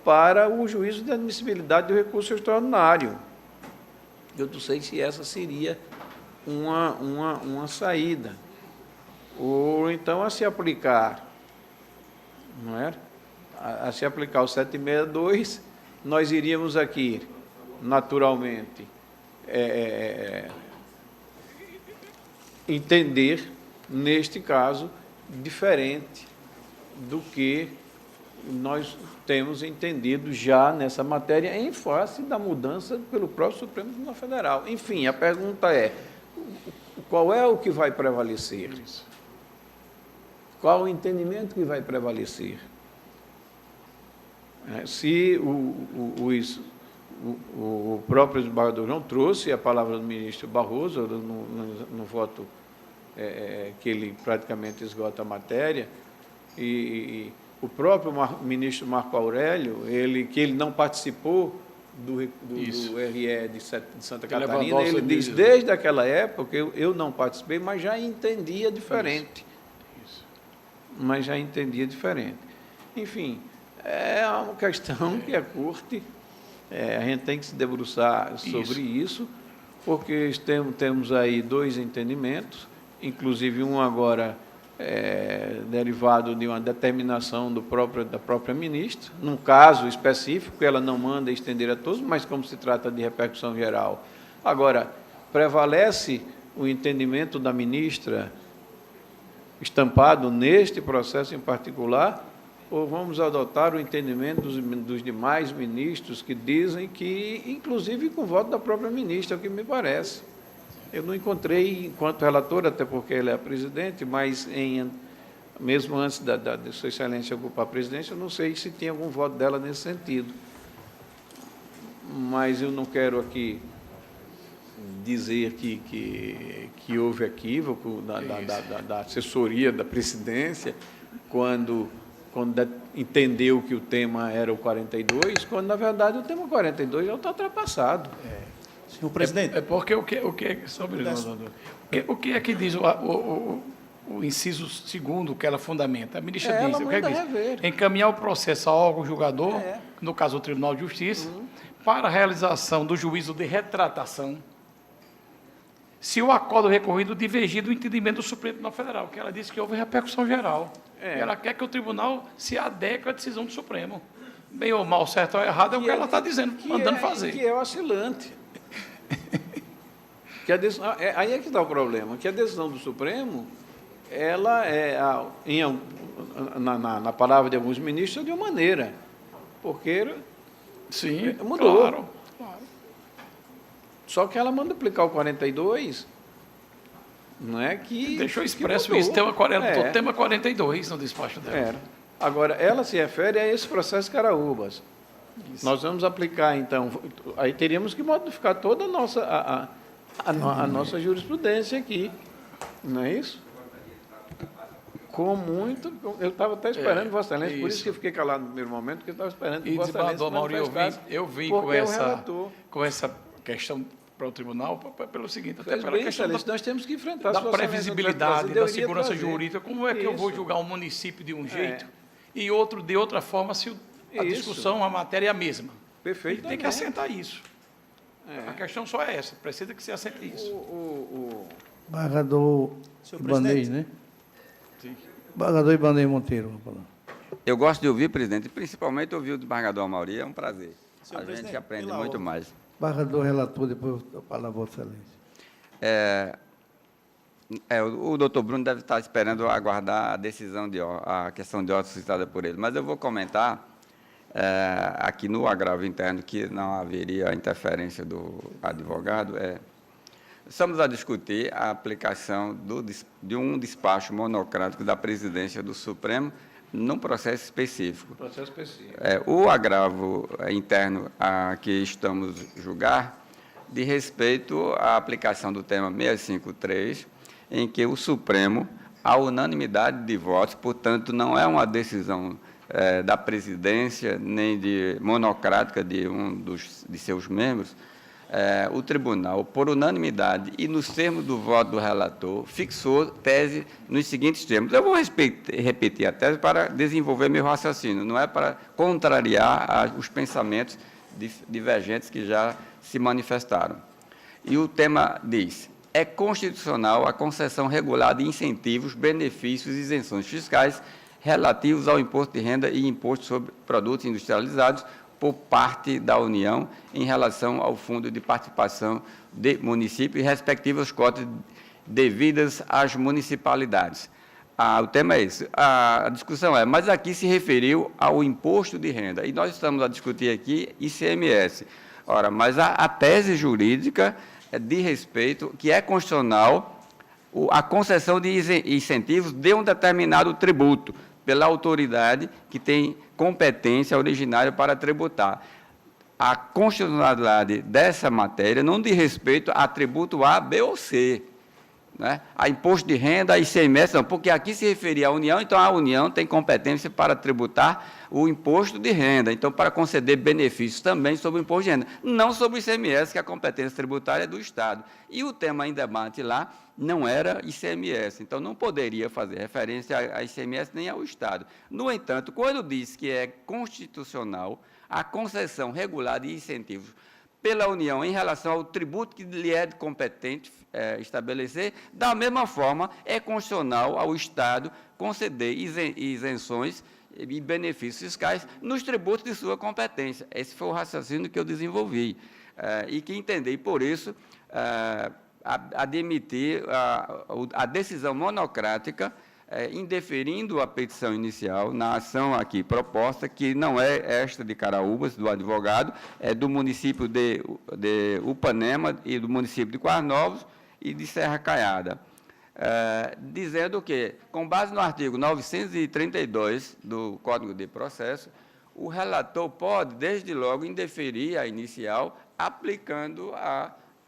para o juízo de admissibilidade do recurso extraordinário. Eu não sei se essa seria uma saída. Ou então a se aplicar, não é? A se aplicar o 762, nós iríamos aqui, naturalmente, entender, neste caso, diferente do que nós temos entendido já nessa matéria, em face da mudança pelo próprio Supremo Tribunal Federal. Enfim, a pergunta é, qual é o que vai prevalecer? Qual o entendimento que vai o próprio desembargador João trouxe a palavra do ministro Barroso no voto que ele praticamente esgota a matéria, e o próprio ministro Marco Aurélio, que ele não participou do RE de Santa Catarina, ele diz, desde aquela época, eu não participei, mas já entendia diferente. Mas já entendia diferente. Enfim, é uma questão que a Corte, a gente tem que se debruçar sobre isso, porque temos aí 2 entendimentos, inclusive um agora derivado de uma determinação da própria ministra, num caso específico, ela não manda estender a todos, mas como se trata de repercussão geral. Agora, prevalece o entendimento da ministra estampado neste processo em particular, ou vamos adotar o entendimento dos demais ministros que dizem que, inclusive com o voto da própria ministra, é o que me parece. Eu não encontrei, enquanto relator, até porque ela é a presidente, mas mesmo antes de Sua Excelência ocupar a presidência, eu não sei se tem algum voto dela nesse sentido. Mas eu não quero aqui dizer que houve equívoco da assessoria da presidência quando entendeu que o tema era o 42, quando, na verdade, o tema 42 já está ultrapassado. Senhor presidente. Porque o que é que diz o inciso 2º que ela fundamenta? A ministra diz, o que é que diz? Encaminhar o processo ao órgão julgador, no caso o Tribunal de Justiça, para a realização do juízo de retratação, se o acordo recorrido divergir do entendimento do Supremo Tribunal Federal, que ela disse que houve repercussão geral. Ela quer que o tribunal se adeque à decisão do Supremo. Bem ou mal, certo ou errado, é o que ela está dizendo, mandando fazer. Que é oscilante. Aí é que está o problema, que a decisão do Supremo, ela na palavra de alguns ministros, de uma maneira, porque mudou. Claro. Só que ela manda aplicar o 42, não é que... Deixou expresso isso, tema 42 no despacho dela. Agora, ela se refere a esse processo Caraúbas. Isso. Nós vamos aplicar, então, aí teríamos que modificar toda a nossa jurisprudência aqui, não é isso? Com muito... Eu estava até esperando Vossa Excelência, por isso que eu fiquei calado no primeiro momento, porque eu estava esperando que Vossa Excelência manifestasse. Eu vim com essa questão para o tribunal, pelo seguinte, até pela questão nós temos que enfrentar da previsibilidade, da segurança jurídica. Como é que eu vou julgar um município de um jeito e outro de outra forma, se a discussão, a matéria é a mesma? Perfeito. Tem que assentar isso. A questão só é essa, precisa que se assente isso. Embargador Ibanez, né? Sim. Embargador Ibanez Monteiro. Eu gosto de ouvir, presidente, principalmente ouvir o desembargador Amauri, é um prazer. A gente aprende muito mais. Embargador relator, depois eu falo a Vossa Excelência. O doutor Bruno deve estar esperando aguardar a decisão, a questão de ordem suscitada por ele, mas eu vou comentar aqui no agravo interno que não haveria interferência do advogado. Estamos a discutir a aplicação de um despacho monocrático da presidência do Supremo num processo específico. O agravo interno a que estamos julgar de respeito à aplicação do tema 653, em que o Supremo, a unanimidade de votos, portanto, não é uma decisão da presidência nem monocrática de um de seus membros, o tribunal, por unanimidade e nos termos do voto do relator, fixou tese nos seguintes termos. Eu vou repetir a tese para desenvolver meu raciocínio, não é para contrariar os pensamentos divergentes que já se manifestaram. E o tema diz: é constitucional a concessão regular de incentivos, benefícios e isenções fiscais relativos ao imposto de renda e imposto sobre produtos industrializados por parte da União em relação ao Fundo de Participação de Municípios e respectivas cotas devidas às municipalidades. O tema é esse. A discussão mas aqui se referiu ao imposto de renda, e nós estamos a discutir aqui ICMS. Ora, mas a tese jurídica de respeito, que é constitucional, a concessão de incentivos de um determinado tributo, pela autoridade que tem competência originária para tributar. a constitucionalidade dessa matéria não diz respeito a tributo A, B ou C, né? A imposto de renda, a ICMS, não, porque aqui se referia à União, então a União tem competência para tributar o imposto de renda, então para conceder benefícios também sobre o imposto de renda, não sobre o ICMS, que a competência tributária é do Estado. E o tema em debate lá não era ICMS, então não poderia fazer referência a ICMS nem ao Estado. No entanto, quando diz que é constitucional a concessão regular de incentivos pela União em relação ao tributo que lhe é competente estabelecer, da mesma forma, é constitucional ao Estado conceder isenções e benefícios fiscais nos tributos de sua competência. Esse foi o raciocínio que eu desenvolvi e que entendi, e por isso, admitir a decisão monocrática, indeferindo a petição inicial na ação aqui proposta, que não é esta de Caraúbas, do advogado, é do município de Upanema e do município de Quartos Novos e de Serra Caiada, dizendo que, com base no artigo 932 do Código de Processo, o relator pode, desde logo, indeferir a inicial, aplicando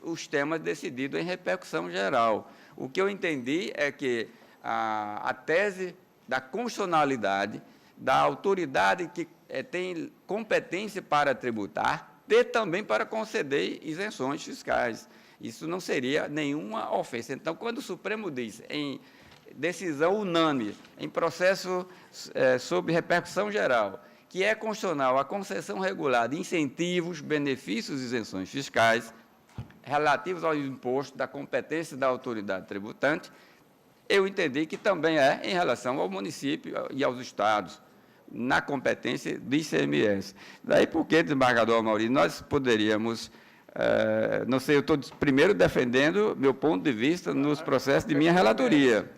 os temas decididos em repercussão geral. O que eu entendi é que a tese da constitucionalidade, da autoridade que tem competência para tributar, ter também para conceder isenções fiscais. Isso não seria nenhuma ofensa. Então, quando o Supremo diz, em decisão unânime, em processo sob repercussão geral, que é constitucional a concessão regular de incentivos, benefícios e isenções fiscais relativos ao imposto da competência da autoridade tributante, eu entendi que também é em relação ao município e aos estados, na competência do ICMS. Daí, porque, desembargador Amaury, nós poderíamos, não sei, eu estou primeiro defendendo meu ponto de vista nos processos de minha relatoria.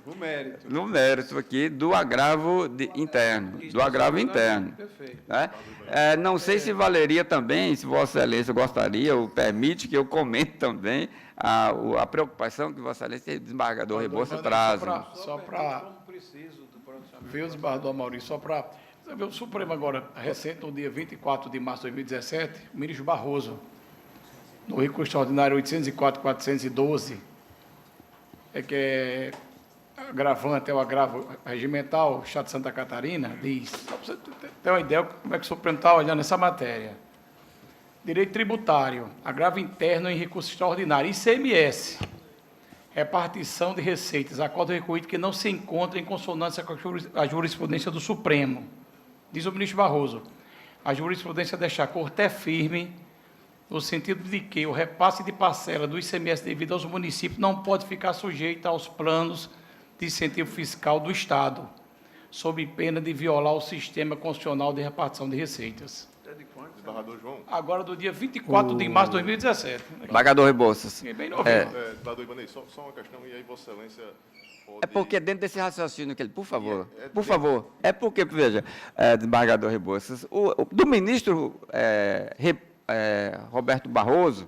No mérito aqui do agravo interno, Perfeito. Né? Não sei se valeria também, se Vossa Excelência gostaria ou permite que eu comente também a preocupação que Vossa Excelência e o desembargador Rebouças trazem. Só para ver o desembargador Amaury, só para... O Supremo agora, recente, no dia 24 de março de 2017, o ministro Barroso, no recurso extraordinário 804.412, que é agravante, é o agravo regimental, Estado de Santa Catarina, diz, só para você ter uma ideia como é que o Supremo está olhando essa matéria. Direito tributário, agravo interno em recurso extraordinário, ICMS, repartição de receitas, acordo recolhido que não se encontra em consonância com a jurisprudência do Supremo. Diz o ministro Barroso, a jurisprudência deixa a Corte firme no sentido de que o repasse de parcela do ICMS devido aos municípios não pode ficar sujeito aos planos de incentivo fiscal do Estado, sob pena de violar o sistema constitucional de repartição de receitas. Desembargador João. Agora, do dia 24 de março de 2017. Desembargador Rebouças. Bem novinho. Desembargador Ibanez, só uma questão, e aí Vossa Excelência pode... É porque dentro desse raciocínio que ele, por favor, é porque, veja, desembargador Rebouças, do ministro Roberto Barroso,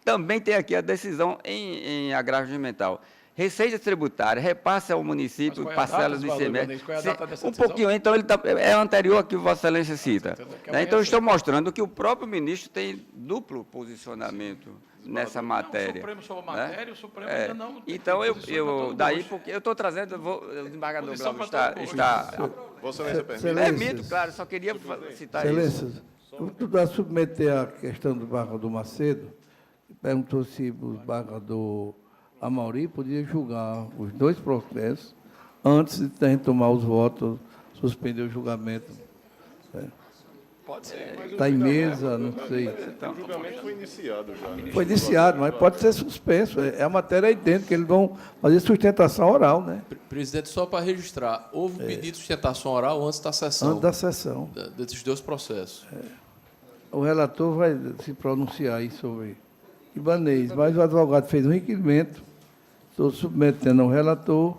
também tem aqui a decisão em agravo regimental. Receita tributária, repasse ao município, parcelas de ICMS. Um pouquinho, então, ele é anterior ao que Vossa Excelência cita. Então, eu estou mostrando que o próprio ministro tem duplo posicionamento nessa matéria. O Supremo sobre a matéria, o Supremo ainda não... Então, daí, porque eu estou trazendo, o desembargador Glauber está... Vossa Excelência permite? Permito, claro, só queria citar Excelências, isso. para submeter a questão do desembargador Macedo, perguntou se o desembargador Amaury podia julgar os dois processos antes de tomar os votos, suspender o julgamento. Pode ser. Está em mesa, não sei. O julgamento foi iniciado já. Foi iniciado, mas pode ser suspenso. É a matéria aí dentro, que eles vão fazer sustentação oral, né? Presidente, só para registrar, houve um pedido de sustentação oral antes da sessão. Antes da sessão. Desses dois processos. O relator vai se pronunciar aí sobre Ibanez, mas o advogado fez um requerimento. Estou submetendo ao relator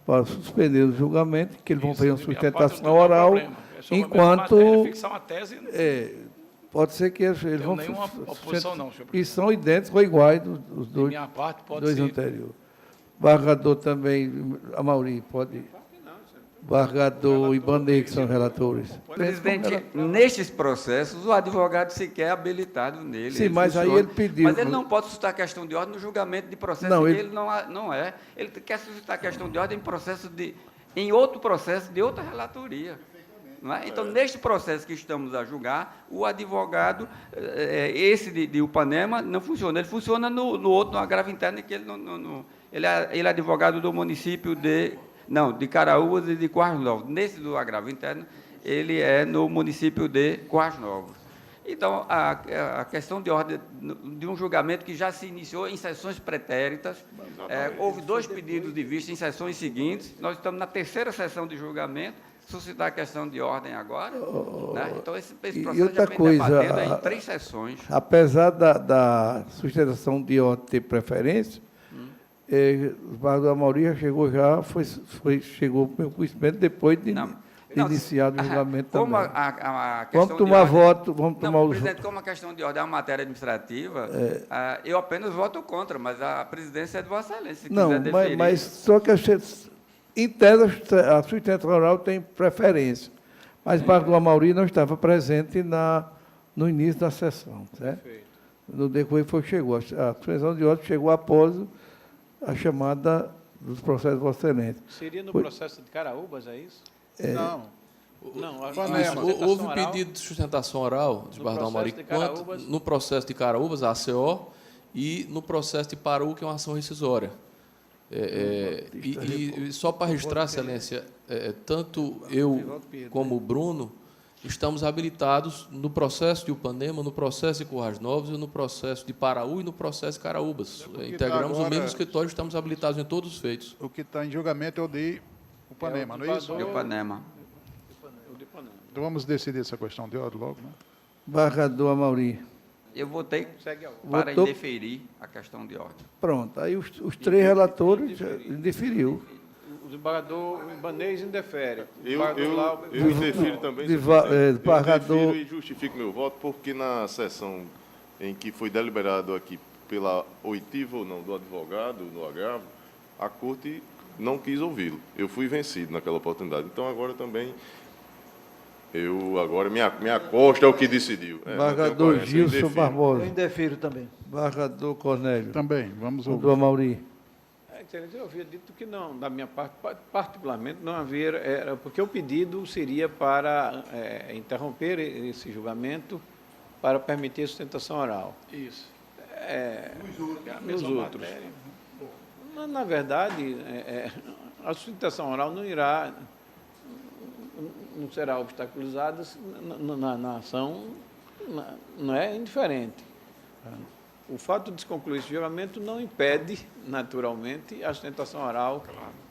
para suspender o julgamento, que eles vão fazer uma sustentação oral, enquanto... Fixar uma tese, pode ser que eles vão... nenhuma oposição, não, senhor presidente. E são idênticos ou iguais dos dois, minha parte, pode dois ser. anteriores. O desembargador também, Amaury, pode... Embargador Ibanez, que são relatores. Presidente, nestes processos, o advogado sequer é habilitado nele. Sim, mas aí ele pediu. Mas ele não pode suscitar questão de ordem no julgamento de processo Não, que ele- ele não é. Ele quer suscitar questão de ordem em outro processo de outra relatoria. Não é? Então, neste processo que estamos a julgar, o advogado, esse de Upanema, não funciona. Ele funciona no outro, no agravo interno, que ele é advogado do município de Caraúbas e de Coarros Novos. Nesse do agravo interno, ele é no município de Coarros Novos. Então, a questão de ordem de um julgamento que já se iniciou em sessões pretéritas, houve 2 pedidos de vista em sessões seguintes, nós estamos na 3ª sessão de julgamento, suscitar a questão de ordem agora, né? Então, esse E processo outra já vem coisa, debatendo em 3 sessões. Apesar da sustentação de ordem ter preferência, o embargador Amauri chegou para o meu conhecimento depois de iniciado o julgamento como também. a questão Vamos tomar de ordem, voto, vamos tomar os presidente, como a questão de ordem é uma matéria administrativa, eu apenas voto contra, mas a presidência é de Vossa Excelência, se Não, quiser deferir. mas só que em tese a sustentação oral tem preferência, mas o embargador Amauri não estava presente no início da sessão, certo? No decorrer chegou. A sustentação de ordem chegou após a chamada dos processos de Vossa Excelência. Seria no processo de Caraúbas, é isso? Não. Não, Houve pedido de sustentação oral de Bardal Amauri no processo de Caraúbas, a ACO, e no processo de Paraú, que é uma ação rescisória. E só para registrar, Excelência, tanto eu como o Bruno estamos habilitados no processo de Upanema, no processo de Currais Novos, e no processo de Paraú e no processo de Caraúbas. Integramos o mesmo escritório, estamos habilitados em todos os feitos. O que está em julgamento é o de Upanema, não é isso? De Upanema. Então vamos decidir essa questão de ordem logo, né? Embargador Amauri. Eu votei para indeferir a questão de ordem. Pronto, aí os 3 relatores indeferiu. O desembargador Ibanez indefere. Eu indefiro também, embargador... e justifico meu voto, porque na sessão em que foi deliberado aqui pela oitiva ou não do advogado, no agravo, a Corte não quis ouvi-lo. Eu fui vencido naquela oportunidade. Então, agora também, me acosto ao que decidiu. Embargador Gilson Barbosa. Eu indefiro também. Embargador Cornélio. Também, vamos ouvir. Do Amauri. Excelência, eu havia dito que não, da minha parte, particularmente, não havia, porque o pedido seria para interromper esse julgamento para permitir a sustentação oral. Isso. Nos outros. Na verdade, a sustentação oral não será obstaculizada na ação, não é indiferente. O fato de se concluir esse julgamento não impede, naturalmente, a sustentação oral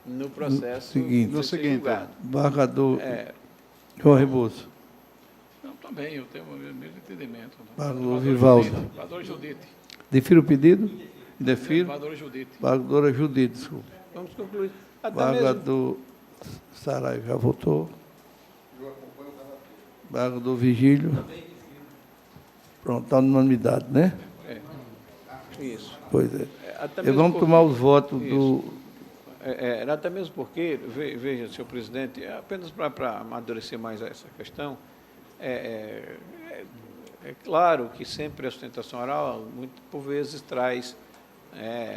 no processo No seguinte, embargador João Rebouças. Não, também, eu tenho o mesmo entendimento. Embargador Vivaldo. Embargadora Judite. Defiro o pedido? Defiro. Embargadora Judite. Embargadora Judite, desculpa. Vamos concluir. Embargador Saraiva já votou. Embargador Vigílio. Pronto, está na unanimidade, né? Isso. Pois é. Até E mesmo vamos porque- tomar os votos Isso. do... Até mesmo porque, veja, senhor presidente, apenas para amadurecer mais essa questão, é claro que sempre a sustentação oral, por vezes, traz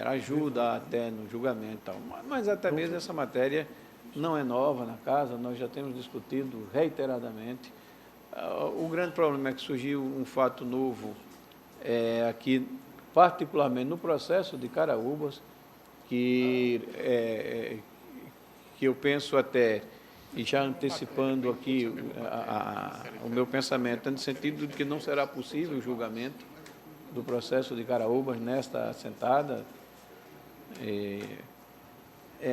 ajuda até no julgamento, tal, mas até mesmo essa matéria não é nova na casa, nós já temos discutido reiteradamente. O grande problema é que surgiu um fato novo aqui, particularmente no processo de Caraúbas, que eu penso até, e já antecipando aqui o meu pensamento, no sentido de que não será possível o julgamento do processo de Caraúbas nesta assentada,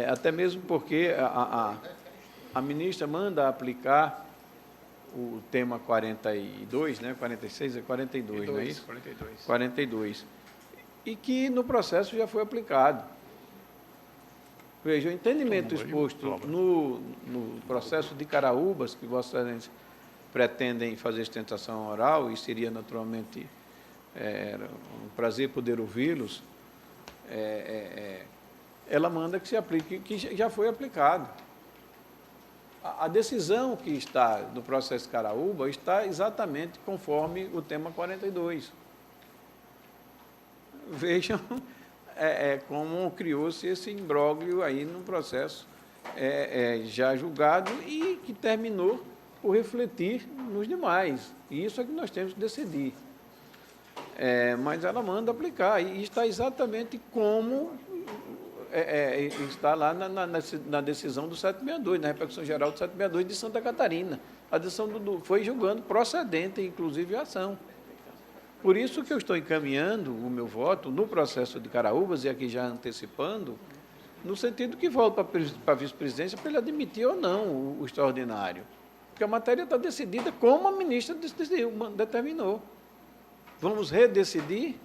até mesmo porque a ministra manda aplicar o tema 42, né? 46 é 42, não é isso? 42. 42. E que no processo já foi aplicado. Veja, o entendimento exposto no processo de Caraúbas, que Vossa Excelência pretendem fazer sustentação oral, e seria naturalmente um prazer poder ouvi-los, ela manda que se aplique, que já foi aplicado. A decisão que está no processo Caraúba está exatamente conforme o tema 42. Vejam como criou-se esse imbróglio aí no processo já julgado e que terminou por refletir nos demais. E isso é que nós temos que decidir. Mas ela manda aplicar, e está exatamente como está lá na decisão do 762, na repercussão geral do 762 de Santa Catarina. A decisão foi julgando procedente, inclusive, a ação. Por isso que eu estou encaminhando o meu voto no processo de Caraúbas, e aqui já antecipando, no sentido que volta para a vice-presidência para ele admitir ou não o extraordinário. Porque a matéria está decidida como a ministra determinou. Vamos redecidir?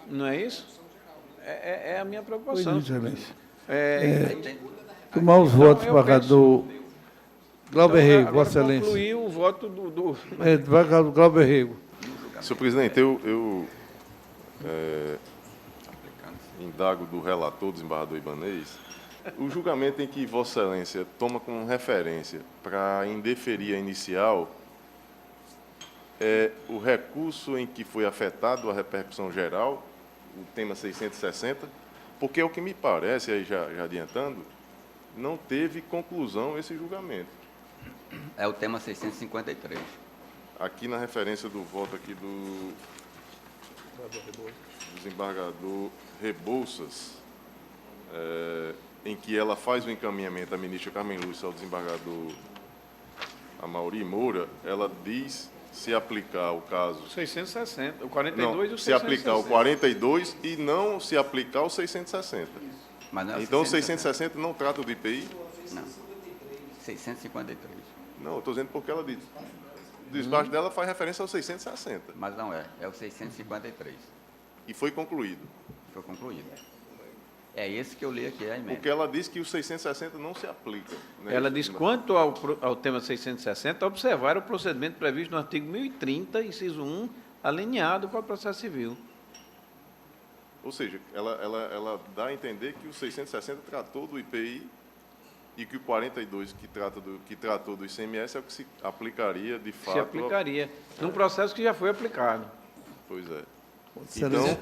Não é isso? É a minha preocupação. Pois, Excelência. Tomar os votos, embargador Glauber Rego, Vossa Excelência. Concluir o voto do... Embargador Glauber Rego. Senhor presidente, eu indago do relator, desembargador Ibanez, o julgamento em que Vossa Excelência toma como referência para indeferir a inicial é o recurso em que foi afetado a repercussão geral, o tema 660, porque o que me parece, aí já adiantando, não teve conclusão esse julgamento. É o tema 653. Aqui na referência do voto aqui do desembargador Rebouças, em que ela faz o encaminhamento à ministra Carmen Lúcia ao desembargador Amaury Moura, ela diz se aplicar o caso... 660, o 42 não, e o 660. se aplicar o 42 e não se aplicar o 660. Mas não é então, o 660 não trata do IPI? Não. 653. Não, eu estou dizendo porque ela diz. O despacho dela faz referência ao 660. Mas não é o 653. E foi concluído. Foi concluído. É esse que eu li aqui, a emenda. Porque ela diz que o 660 não se aplica. Né? Ela diz, quanto ao tema 660, observar o procedimento previsto no artigo 1030, inciso 1, alinhado com o processo civil. Ou seja, ela dá a entender que o 660 tratou do IPI e que o 42, que tratou do ICMS, é o que se aplicaria, de fato... Se aplicaria, num processo que já foi aplicado. Pois é. Presidente,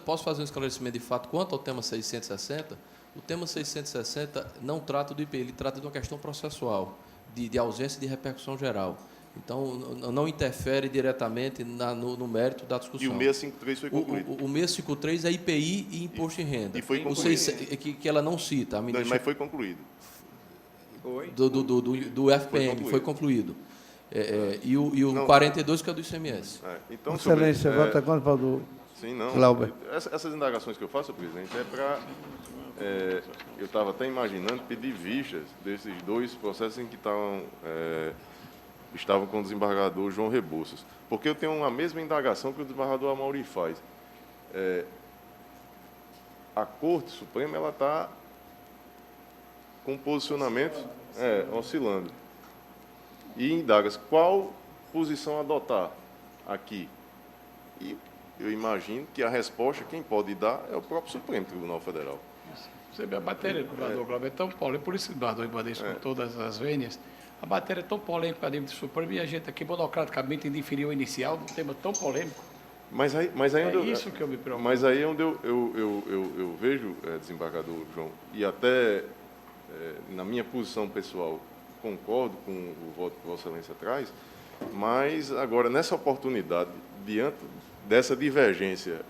posso fazer um esclarecimento de fato quanto ao tema 660? O tema 660 não trata do IPI, ele trata de uma questão processual, de ausência de repercussão geral. Então, não interfere diretamente no mérito da discussão. E o 653 foi concluído? O 653 é IPI e imposto em renda. E foi concluído. Que ela não cita. A ministra, mas foi concluído. Do FPM, foi concluído. E o 42, que é do ICMS. Então, Excelência, vota contra o sim, não. Glauber. Essas indagações que eu faço, presidente, é para... eu estava até imaginando pedir vistas desses dois processos em que estavam com o desembargador João Rebouças. Porque eu tenho a mesma indagação que o desembargador Amaury faz. A Corte Suprema ela está com posicionamento oscilando. E indagas qual posição adotar aqui. E eu imagino que a resposta, quem pode dar, é o próprio Supremo Tribunal Federal. Você vê a matéria do governador Glauber é tão polêmica, por isso que o governador Ibanez com todas as vênias, a matéria é tão polêmica dentro do Supremo e a gente aqui, monocraticamente, indiferiu o inicial de um tema tão polêmico. Mas aí isso que eu me preocupo. Mas aí é onde eu vejo, desembargador João, e até na minha posição pessoal, concordo com o voto que Vossa Excelência traz, mas agora, nessa oportunidade, diante dessa divergência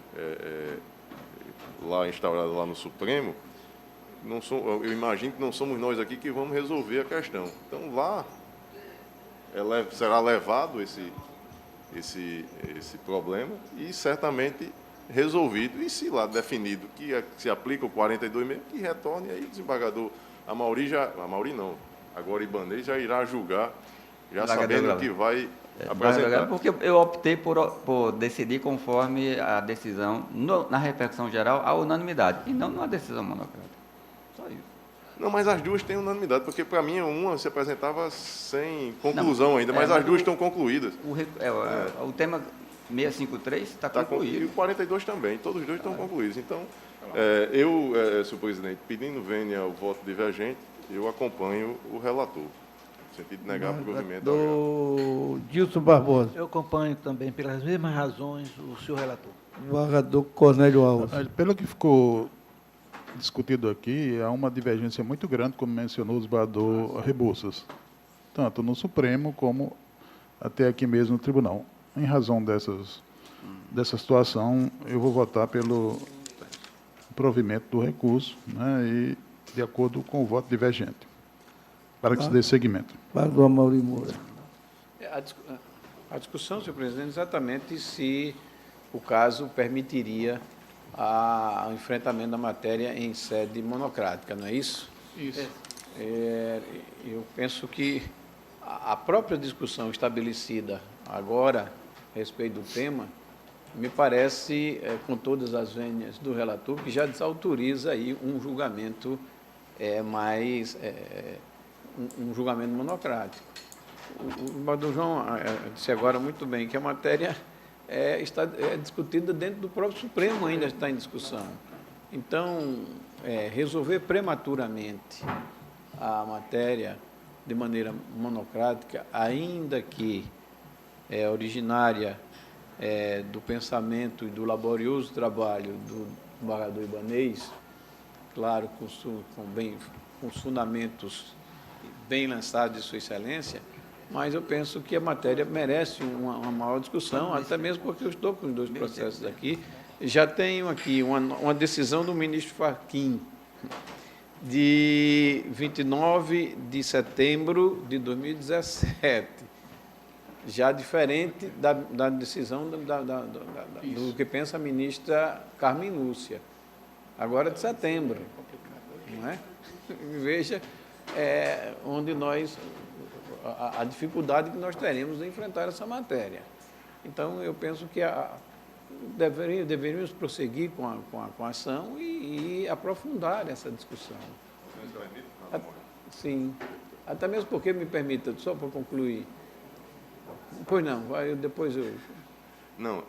lá instaurada lá no Supremo, eu imagino que não somos nós aqui que vamos resolver a questão. Então, lá será levado esse problema e certamente resolvido. E se lá definido que se aplica o 42 mesmo, que retorne aí o desembargador Amaury não, agora Ibanez já irá julgar, já sabendo que vai apresentar. Porque eu optei por decidir conforme a decisão, na repercussão geral, a unanimidade, e não numa decisão monocrática. Só isso. Não, mas as duas têm unanimidade, porque para mim uma se apresentava sem conclusão ainda, mas as duas estão concluídas. O tema 653 está concluído. E o 42 também, todos os dois estão concluídos. Então, senhor presidente, pedindo vênia ao voto divergente, eu acompanho o relator, no sentido de negar o provimento ao Do Dilson Barbosa. Eu acompanho também, pelas mesmas razões, o senhor relator. Desembargador Cornélio Alves. Pelo que ficou discutido aqui, há uma divergência muito grande, como mencionou o desembargador Rebouças, tanto no Supremo como até aqui mesmo no Tribunal. Em razão dessa situação, eu vou votar pelo provimento do recurso, né, e de acordo com o voto divergente, para que se dê seguimento. Desembargador Amaury Moura. A discussão, senhor presidente, exatamente se o caso permitiria o enfrentamento da matéria em sede monocrática, não é isso? Isso. Eu penso que a própria discussão estabelecida agora a respeito do tema, me parece, com todas as vênias do relator, que já desautoriza aí um julgamento um julgamento monocrático. O desembargador João disse agora muito bem que a matéria está discutida dentro do próprio Supremo, ainda está em discussão. Então, resolver prematuramente a matéria de maneira monocrática, ainda que originária do pensamento e do laborioso trabalho do desembargador Ibanez, claro, com os fundamentos bem lançados de Sua Excelência, mas eu penso que a matéria merece uma maior discussão, até mesmo porque eu estou com os 2 processos aqui. Já tenho aqui uma decisão do ministro Fachin, de 29 de setembro de 2017, já diferente da decisão do que pensa a ministra Carmen Lúcia, agora de setembro. Não é? Veja onde a dificuldade que nós teremos de enfrentar essa matéria. Então, eu penso que deveríamos prosseguir com a ação e aprofundar essa discussão. Sim. Até mesmo porque, me permita, só para concluir. Pois não, depois eu... Não,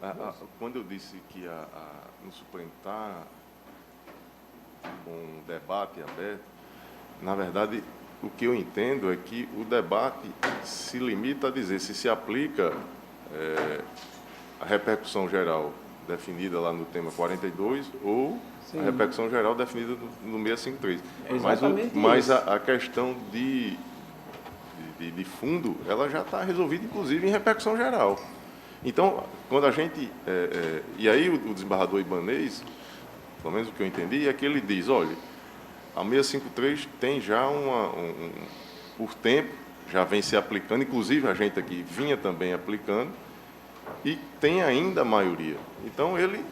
quando eu disse que no Supremo está um debate aberto, na verdade, o que eu entendo é que o debate se limita a dizer se aplica a repercussão geral definida lá no tema 42 ou Sim. A repercussão geral definida no 653. Mas a questão de fundo, ela já está resolvida, inclusive, em repercussão geral. Então, quando a gente... e aí o desembargador Ibanez, pelo menos o que eu entendi, é que ele diz, olha, a 653 tem já por tempo, já vem se aplicando, inclusive a gente aqui vinha também aplicando, e tem ainda a maioria. Então, ele,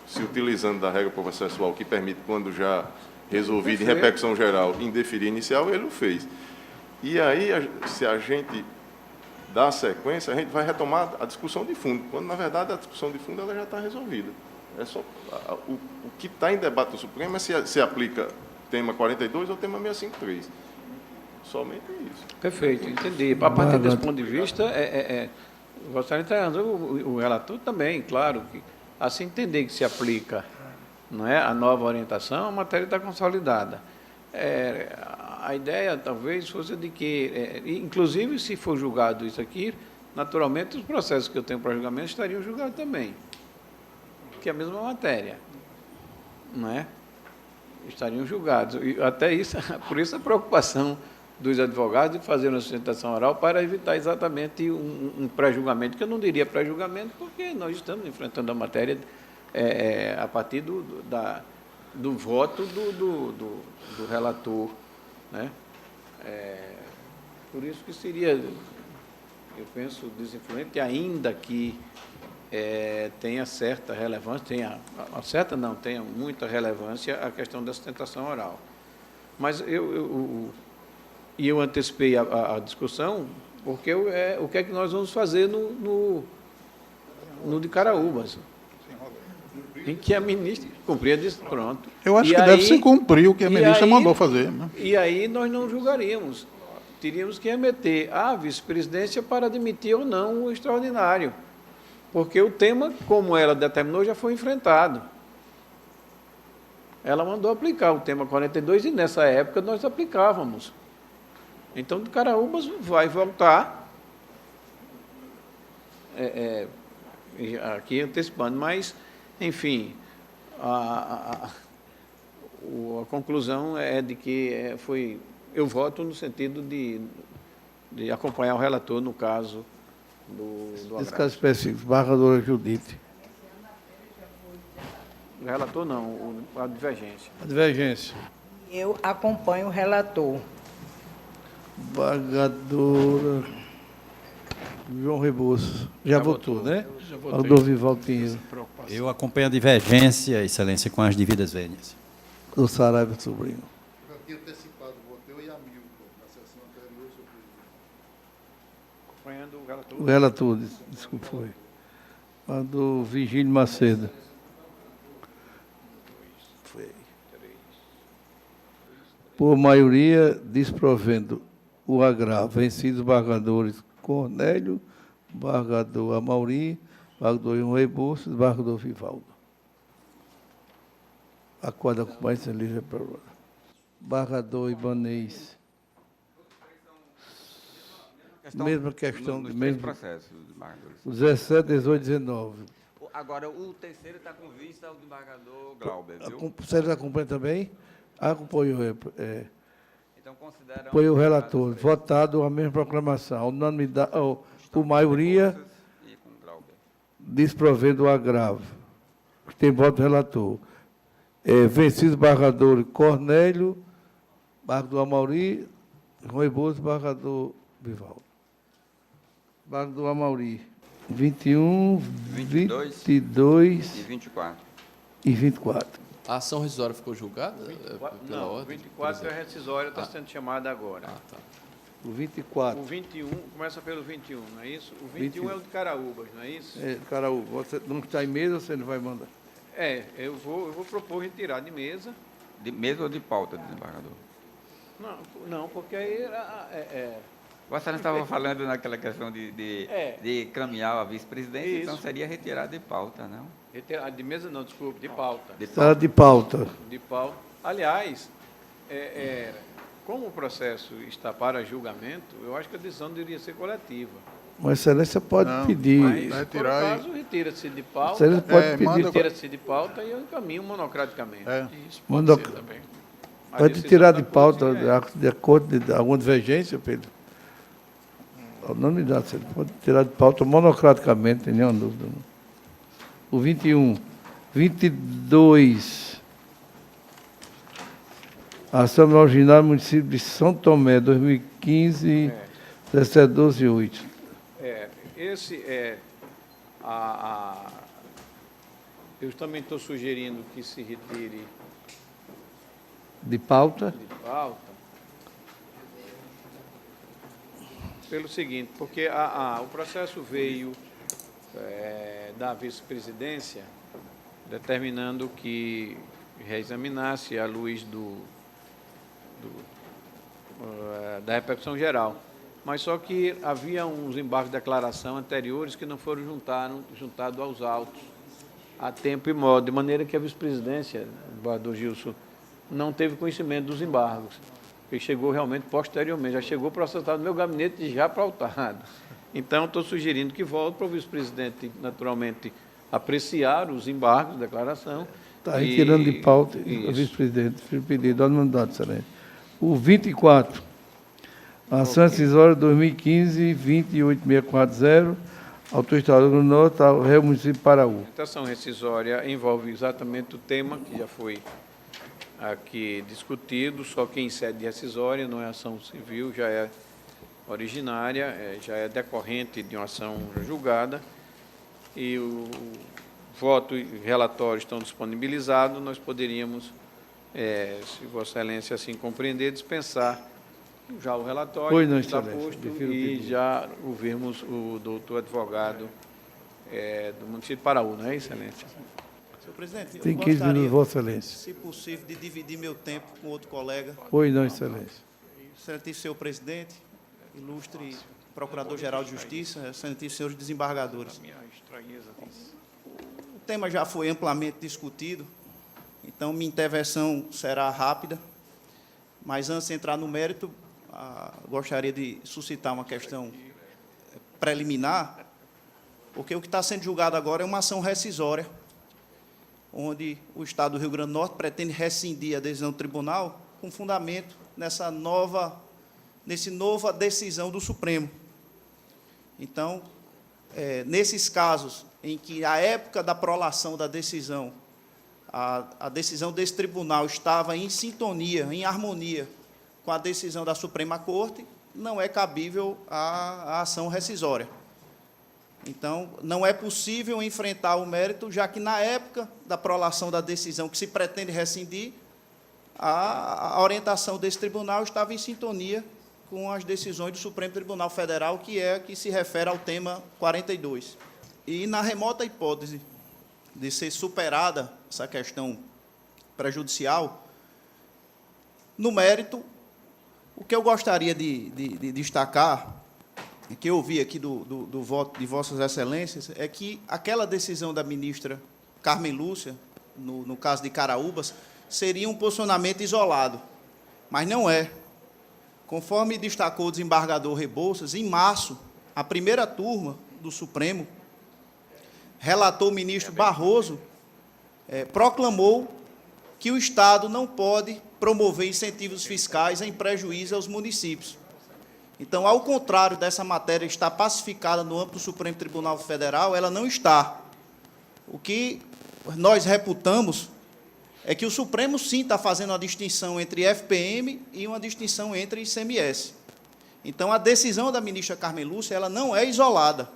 se utilizando da regra processual que permite, quando já resolvido em repercussão geral, indeferir inicial, ele o fez. E aí, se a gente dá sequência, a gente vai retomar a discussão de fundo, quando, na verdade, a discussão de fundo ela já está resolvida. É só, o que está em debate no Supremo é se aplica tema 42 ou tema 653. Somente isso. Perfeito, entendi. A partir desse ponto de vista, gostaria de trazer o relator também, claro, que assim entender que se aplica, não é, a nova orientação, a matéria está consolidada. A ideia talvez fosse de que, inclusive se for julgado isso aqui, naturalmente os processos que eu tenho para julgamento estariam julgados também, que é a mesma matéria, não é? Estariam julgados. E até isso, por isso a preocupação dos advogados de fazer uma sustentação oral para evitar exatamente um pré-julgamento, que eu não diria pré-julgamento, porque nós estamos enfrentando a matéria a partir do voto do relator, né? Por isso que seria, eu penso, desinfluente, ainda que tenha certa relevância, tenha muita relevância a questão da sustentação oral. Mas eu antecipei a discussão, porque o que é que nós vamos fazer no de Caraúbas, em que a ministra cumpria disso, pronto. Eu acho que deve se cumprir o que a ministra mandou fazer. Né? E aí nós não julgaríamos. Teríamos que remeter à vice-presidência para admitir ou não o extraordinário. Porque o tema, como ela determinou, já foi enfrentado. ela mandou aplicar o tema 42 e nessa época nós aplicávamos. Então, do Caraúbas vai voltar, aqui antecipando, mas, enfim, a conclusão é de que eu voto no sentido de acompanhar o relator no caso do Nesse abraço. caso específico, desembargadora Judite. O relator não, a divergência. A divergência. Eu acompanho o relator. Desembargadora João Rebouças. Já votou, né? Já votei. Desembargador Vivaldo Pinheiro. Eu acompanho a divergência, Excelência, com as devidas vênias. Do Saraiva Sobrinho. Já tinha antecipado o voto, eu e a Milton, na sessão anterior, sobre Acompanhando o relator. O relator, desculpa, foi. A do Vigílio Macedo. Foi. Por maioria, desprovendo o agravo, vencidos os embargadores Cornélio, embargador Amauri, embargador João Rebouças, embargador Vivaldo. Acorda com mais Elisa para embargador Ibanez. Mesma questão, nos mesmo três processos, desembargadores. 17, 18, 19. Agora, o terceiro está com vista ao desembargador Glauber, viu? Você acompanha também? Acompanhou. Então, considerando... Foi o relator. Votado a mesma proclamação. Unanimidade, por maioria, E com Glauber. desprovendo o agravo. Tem voto do relator. Vencido o embargador Cornélio, embargador Amauri, João Rebouças, embargador Vivaldo. Embargador Amauri. 21, 22 E e 24. 24. A ação rescisória ficou julgada pela Não, ordem? 24 é rescisória, está sendo chamada agora. Ah, tá. O 24. O 21, começa pelo 21, não é isso? O 21 é o de Caraúbas, não é isso? Caraú, você não está em mesa, você não vai mandar? Eu vou propor retirar de mesa. De mesa ou de pauta, desembargador? Não, porque aí Você não estava falando naquela questão de caminhar a vice-presidência, então Isso. seria retirado de pauta, não? retirar de mesa não, desculpe, de pauta. Está de pauta. De pauta. Aliás, como o processo está para julgamento, eu acho que a decisão deveria ser coletiva. Mas Excelência pode pedir. Mas, vai por retirar caso, retira-se de pauta. Excelência pode pedir. Retira-se de pauta e eu encaminho monocraticamente. Isso Manda- pode ser também. A Pode decisão tirar da de corte pauta, é- de acordo com alguma divergência, Pedro. Não me dá, você pode tirar de pauta monocraticamente, sem nenhuma dúvida. Não. O 21. 22. A Assembleia Ordinária do Município de São Tomé, 2015, 17, 12, 8. Esse é eu também estou sugerindo que se retire De pauta? de pauta pelo seguinte, porque o processo veio da vice-presidência determinando que reexaminasse à luz da repercussão geral. Mas só que havia uns embargos de declaração anteriores que não foram juntados aos autos a tempo e modo, de maneira que a vice-presidência, do Gilson, não teve conhecimento dos embargos. Ele chegou realmente posteriormente, já chegou processado no meu gabinete e já pautado. Então, estou sugerindo que volte para o vice-presidente, naturalmente, apreciar os embargos de declaração. Está retirando de pauta, o Isso. vice-presidente, fez pedido, a unanimidade, excelente. O 24, ação decisória 2015, 28640, autoestado do Norte, ao Réu Município de Paraú. A ação rescisória envolve exatamente o tema que já foi aqui discutido, só que em sede rescisória, não é ação civil, já é originária, já é decorrente de uma ação julgada, e o voto e relatório estão disponibilizados, nós poderíamos, se Vossa Excelência assim compreender, dispensar já o relatório Pois não, que está Excelência, posto prefiro e pedir. já ouvirmos o doutor advogado do município de Paraú, não é, Excelência? Senhor presidente, Tem eu 15 gostaria, minutos, Vossa Excelência. se possível, de dividir meu tempo com outro colega. Pois não, Excelência. Excelentíssimo senhor presidente, ilustre Procurador-Geral de Justiça, excelentíssimos senhores desembargadores. O tema já foi amplamente discutido Então, minha intervenção será rápida, mas antes de entrar no mérito, gostaria de suscitar uma questão preliminar, porque o que está sendo julgado agora é uma ação rescisória, onde o Estado do Rio Grande do Norte pretende rescindir a decisão do tribunal com fundamento nessa nova decisão do Supremo. Então, nesses casos em que, à época da prolação da decisão, a decisão desse tribunal estava em sintonia, em harmonia com a decisão da Suprema Corte, não é cabível a ação rescisória. Então, não é possível enfrentar o mérito, já que, na época da prolação da decisão que se pretende rescindir, a orientação desse tribunal estava em sintonia com as decisões do Supremo Tribunal Federal, que se refere ao tema 42. E, na remota hipótese de ser superada essa questão prejudicial, no mérito, o que eu gostaria de destacar, que eu ouvi aqui do voto de Vossas Excelências, é que aquela decisão da ministra Carmen Lúcia, no caso de Caraúbas, seria um posicionamento isolado, mas não é. Conforme destacou o desembargador Rebouças, em março, a primeira turma do Supremo, relator o ministro Barroso, proclamou que o Estado não pode promover incentivos fiscais em prejuízo aos municípios. Então, ao contrário dessa matéria estar pacificada no âmbito do Supremo Tribunal Federal, ela não está. O que nós reputamos é que o Supremo, sim, está fazendo uma distinção entre FPM e uma distinção entre ICMS. Então, a decisão da ministra Carmen Lúcia, ela não é isolada.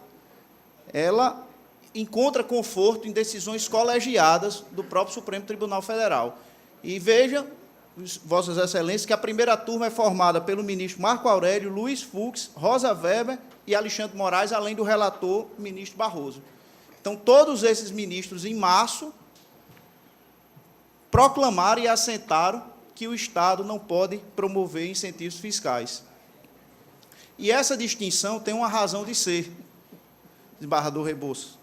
Ela encontra conforto em decisões colegiadas do próprio Supremo Tribunal Federal. E veja, Vossas Excelências, que a primeira turma é formada pelo ministro Marco Aurélio, Luiz Fux, Rosa Weber e Alexandre Moraes, além do relator, o ministro Barroso. Então, todos esses ministros, em março, proclamaram e assentaram que o Estado não pode promover incentivos fiscais. E essa distinção tem uma razão de ser, desembargador Rebouças.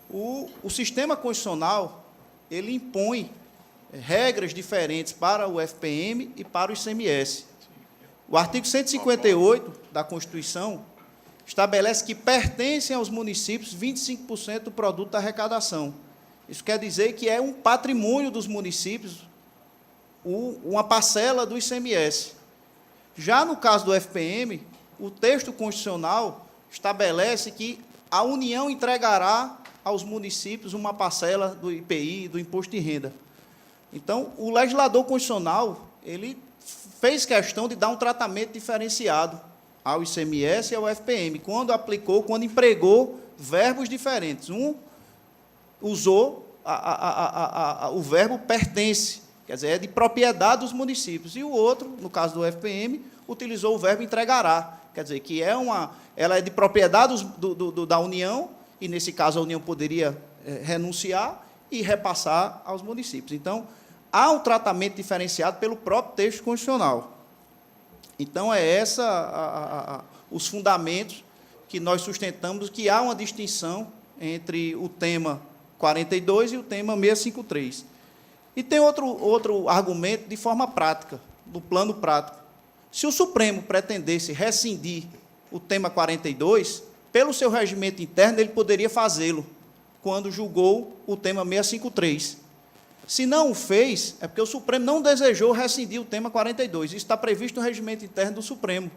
O sistema constitucional, ele impõe regras diferentes para o FPM e para o ICMS. O artigo 158 da Constituição estabelece que pertencem aos municípios 25% do produto da arrecadação. Isso quer dizer que é um patrimônio dos municípios, uma parcela do ICMS. Já no caso do FPM, o texto constitucional estabelece que a União entregará aos municípios uma parcela do IPI, do Imposto de Renda. Então, o legislador constitucional, ele fez questão de dar um tratamento diferenciado ao ICMS e ao FPM, quando empregou verbos diferentes. Um usou o verbo pertence, quer dizer, é de propriedade dos municípios, e o outro, no caso do FPM, utilizou o verbo entregará, quer dizer, que ela é de propriedade da União, e, nesse caso, a União poderia renunciar e repassar aos municípios. Então, há um tratamento diferenciado pelo próprio texto constitucional. Então, os fundamentos que nós sustentamos, que há uma distinção entre o tema 42 e o tema 653. E tem outro argumento de forma prática, do plano prático. Se o Supremo pretendesse rescindir o tema 42, pelo seu regimento interno, ele poderia fazê-lo, quando julgou o tema 653. Se não o fez, é porque o Supremo não desejou rescindir o tema 42. Isso está previsto no regimento interno do Supremo,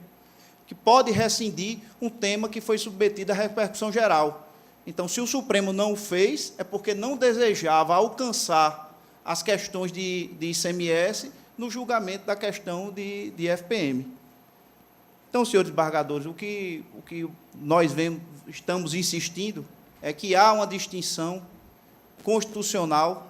que pode rescindir um tema que foi submetido à repercussão geral. Então, se o Supremo não o fez, é porque não desejava alcançar as questões de ICMS no julgamento da questão de FPM. Então, senhores desembargadores, o que nós estamos insistindo é que há uma distinção constitucional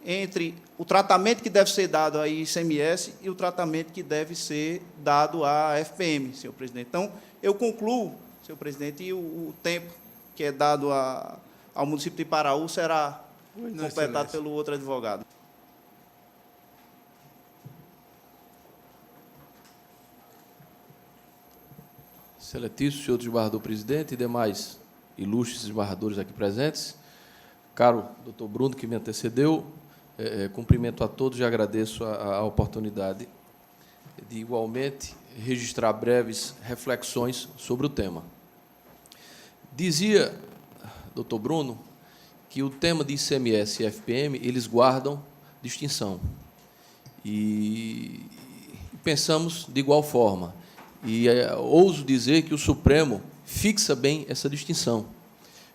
entre o tratamento que deve ser dado à ICMS e o tratamento que deve ser dado à FPM, senhor presidente. Então, eu concluo, senhor presidente, e o tempo que é dado ao município de Iparaú será completado pelo outro advogado. Excelentíssimo senhor desembargador presidente e demais ilustres desembargadores aqui presentes, caro doutor Bruno, que me antecedeu, Cumprimento a todos e agradeço a oportunidade de, igualmente, registrar breves reflexões sobre o tema. Dizia, doutor Bruno, que o tema de ICMS e FPM, eles guardam distinção. E pensamos de igual forma. E ouso dizer que o Supremo fixa bem essa distinção.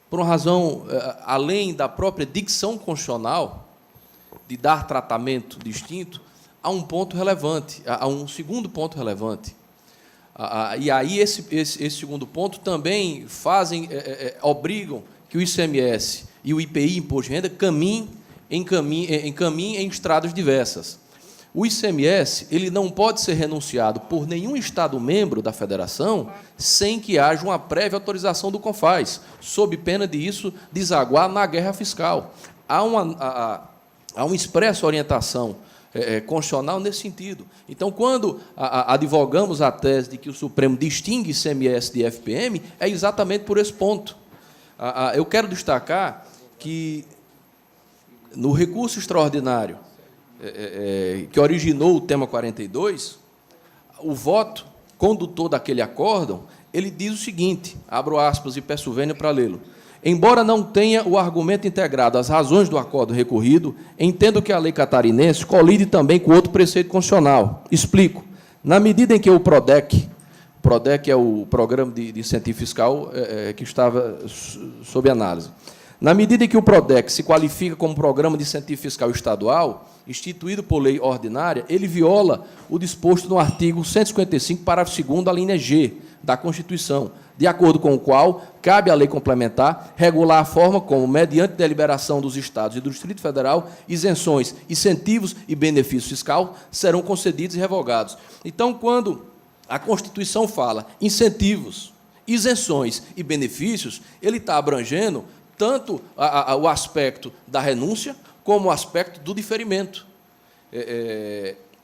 Por uma razão, além da própria dicção constitucional, de dar tratamento distinto, há um ponto relevante, há um segundo ponto relevante. E aí esse segundo ponto também obrigam que o ICMS e o IPI, Imposto de Renda, caminhem em estradas diversas. O ICMS ele não pode ser renunciado por nenhum Estado-membro da Federação sem que haja uma prévia autorização do CONFAS, sob pena de isso desaguar na guerra fiscal. Há uma expressa orientação constitucional nesse sentido. Então, quando advogamos a tese de que o Supremo distingue ICMS de FPM, é exatamente por esse ponto. Eu quero destacar que, no recurso extraordinário que originou o tema 42, o voto condutor daquele acórdão, ele diz o seguinte, abro aspas e peço vênia para lê-lo: embora não tenha o argumento integrado às razões do acórdão recorrido, entendo que a lei catarinense colide também com outro preceito constitucional. Explico. Na medida em que o PRODEC é o Programa de Incentivo Fiscal que estava sob análise. Na medida em que o PRODEC se qualifica como Programa de Incentivo Fiscal Estadual, instituído por lei ordinária, ele viola o disposto no artigo 155, parágrafo 2º, da linha G da Constituição, de acordo com o qual cabe à lei complementar regular a forma como, mediante deliberação dos Estados e do Distrito Federal, isenções, incentivos e benefícios fiscais serão concedidos e revogados. Então, quando a Constituição fala incentivos, isenções e benefícios, ele está abrangendo tanto o aspecto da renúncia como o aspecto do diferimento.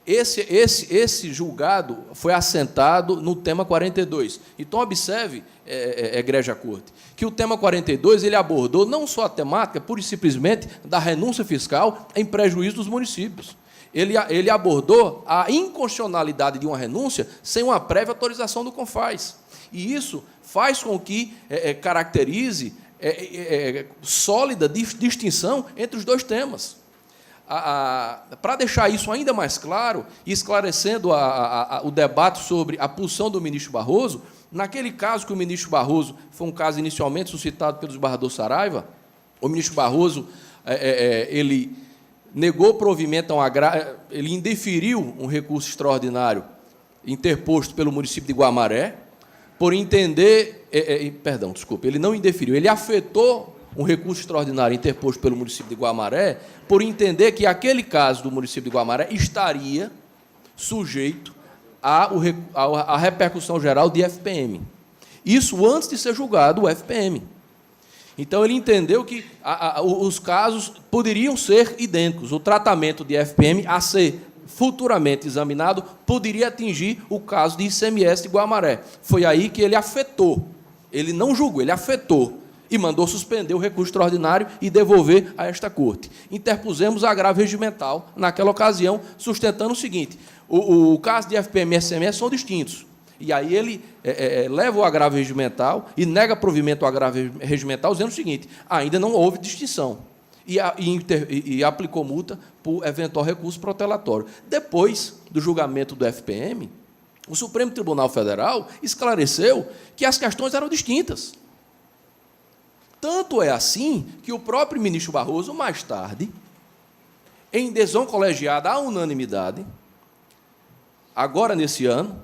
Esse julgado foi assentado no tema 42. Então, observe, Egrégia Corte, que o tema 42 ele abordou não só a temática, pura e simplesmente, da renúncia fiscal em prejuízo dos municípios. Ele abordou a inconstitucionalidade de uma renúncia sem uma prévia autorização do CONFAS. E isso faz com que caracterize sólida distinção entre os dois temas. Para deixar isso ainda mais claro, e esclarecendo o debate sobre a posição do ministro Barroso, naquele caso que o ministro Barroso, foi um caso inicialmente suscitado pelo desembargador Saraiva, o ministro Barroso ele negou provimento a um agravo, ele indeferiu um recurso extraordinário interposto pelo município de Guamaré, por entender, ele não indeferiu, ele afetou um recurso extraordinário interposto pelo município de Guamaré, por entender que aquele caso do município de Guamaré estaria sujeito à repercussão geral de FPM. Isso antes de ser julgado o FPM. Então, ele entendeu que os casos poderiam ser idênticos. O tratamento de FPM a ser futuramente examinado poderia atingir o caso de ICMS de Guamaré. Foi aí que ele afetou. Ele não julgou, ele afetou. E mandou suspender o recurso extraordinário e devolver a esta Corte. Interpusemos agravo regimental naquela ocasião, sustentando o seguinte: o caso de FPM e ICMS são distintos. E aí ele leva o agravo regimental e nega provimento ao agravo regimental, dizendo o seguinte: ainda não houve distinção. E aplicou multa por eventual recurso protelatório. Depois do julgamento do FPM, o Supremo Tribunal Federal esclareceu que as questões eram distintas. Tanto é assim que o próprio ministro Barroso, mais tarde, em decisão colegiada à unanimidade, agora nesse ano,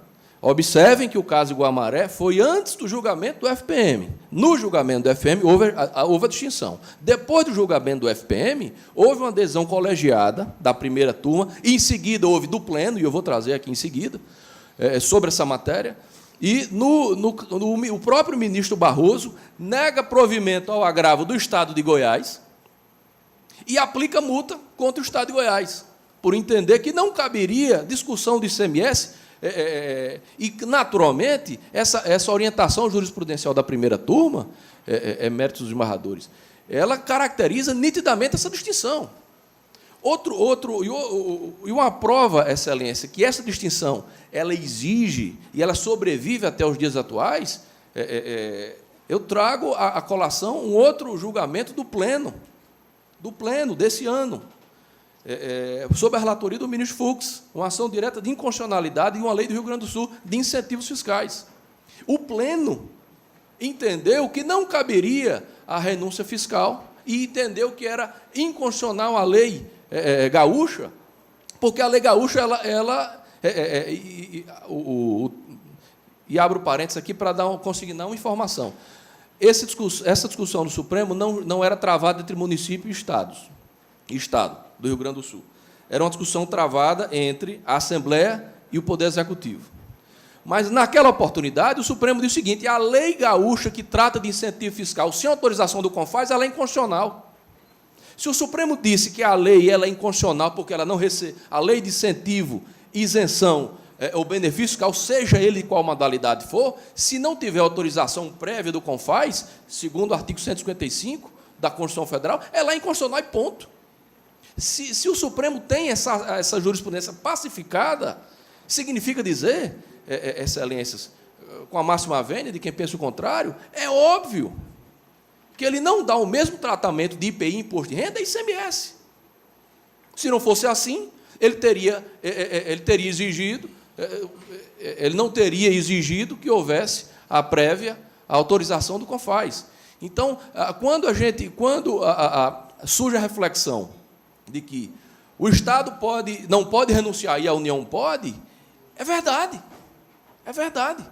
observem que o caso de Guamaré foi antes do julgamento do FPM. No julgamento do FPM houve a distinção. Depois do julgamento do FPM, houve uma decisão colegiada da primeira turma, e em seguida houve do pleno, e eu vou trazer aqui em seguida, sobre essa matéria. E o próprio ministro Barroso nega provimento ao agravo do Estado de Goiás e aplica multa contra o Estado de Goiás, por entender que não caberia discussão do ICMS e, naturalmente, essa orientação jurisprudencial da primeira turma, méritos dos embargadores, ela caracteriza nitidamente essa distinção. E uma prova, Excelência, que essa distinção ela exige e ela sobrevive até os dias atuais, eu trago à colação um outro julgamento do Pleno desse ano, sob a relatoria do ministro Fux, uma ação direta de inconstitucionalidade e uma lei do Rio Grande do Sul de incentivos fiscais. O Pleno entendeu que não caberia a renúncia fiscal e entendeu que era inconstitucional a lei gaúcha, porque a lei gaúcha, e abro parênteses aqui para consignar uma informação. Essa discussão do Supremo não era travada entre município e Estado do Rio Grande do Sul. Era uma discussão travada entre a Assembleia e o Poder Executivo. Mas, naquela oportunidade, o Supremo disse o seguinte: a lei gaúcha que trata de incentivo fiscal sem autorização do CONFAS, ela é inconstitucional. Se o Supremo disse que a lei ela é inconstitucional porque ela não recebe a lei de incentivo, isenção ou benefício fiscal, seja ele qual modalidade for, se não tiver autorização prévia do CONFAS, segundo o artigo 155 da Constituição Federal, ela é inconstitucional e ponto. Se o Supremo tem essa jurisprudência pacificada, significa dizer, Excelências, com a máxima vênia de quem pensa o contrário, é óbvio que ele não dá o mesmo tratamento de IPI, Imposto de Renda e ICMS. Se não fosse assim, ele não teria exigido que houvesse a prévia autorização do CONFAS. Então, quando surge a reflexão de que o Estado não pode renunciar e a União pode, é verdade. É verdade.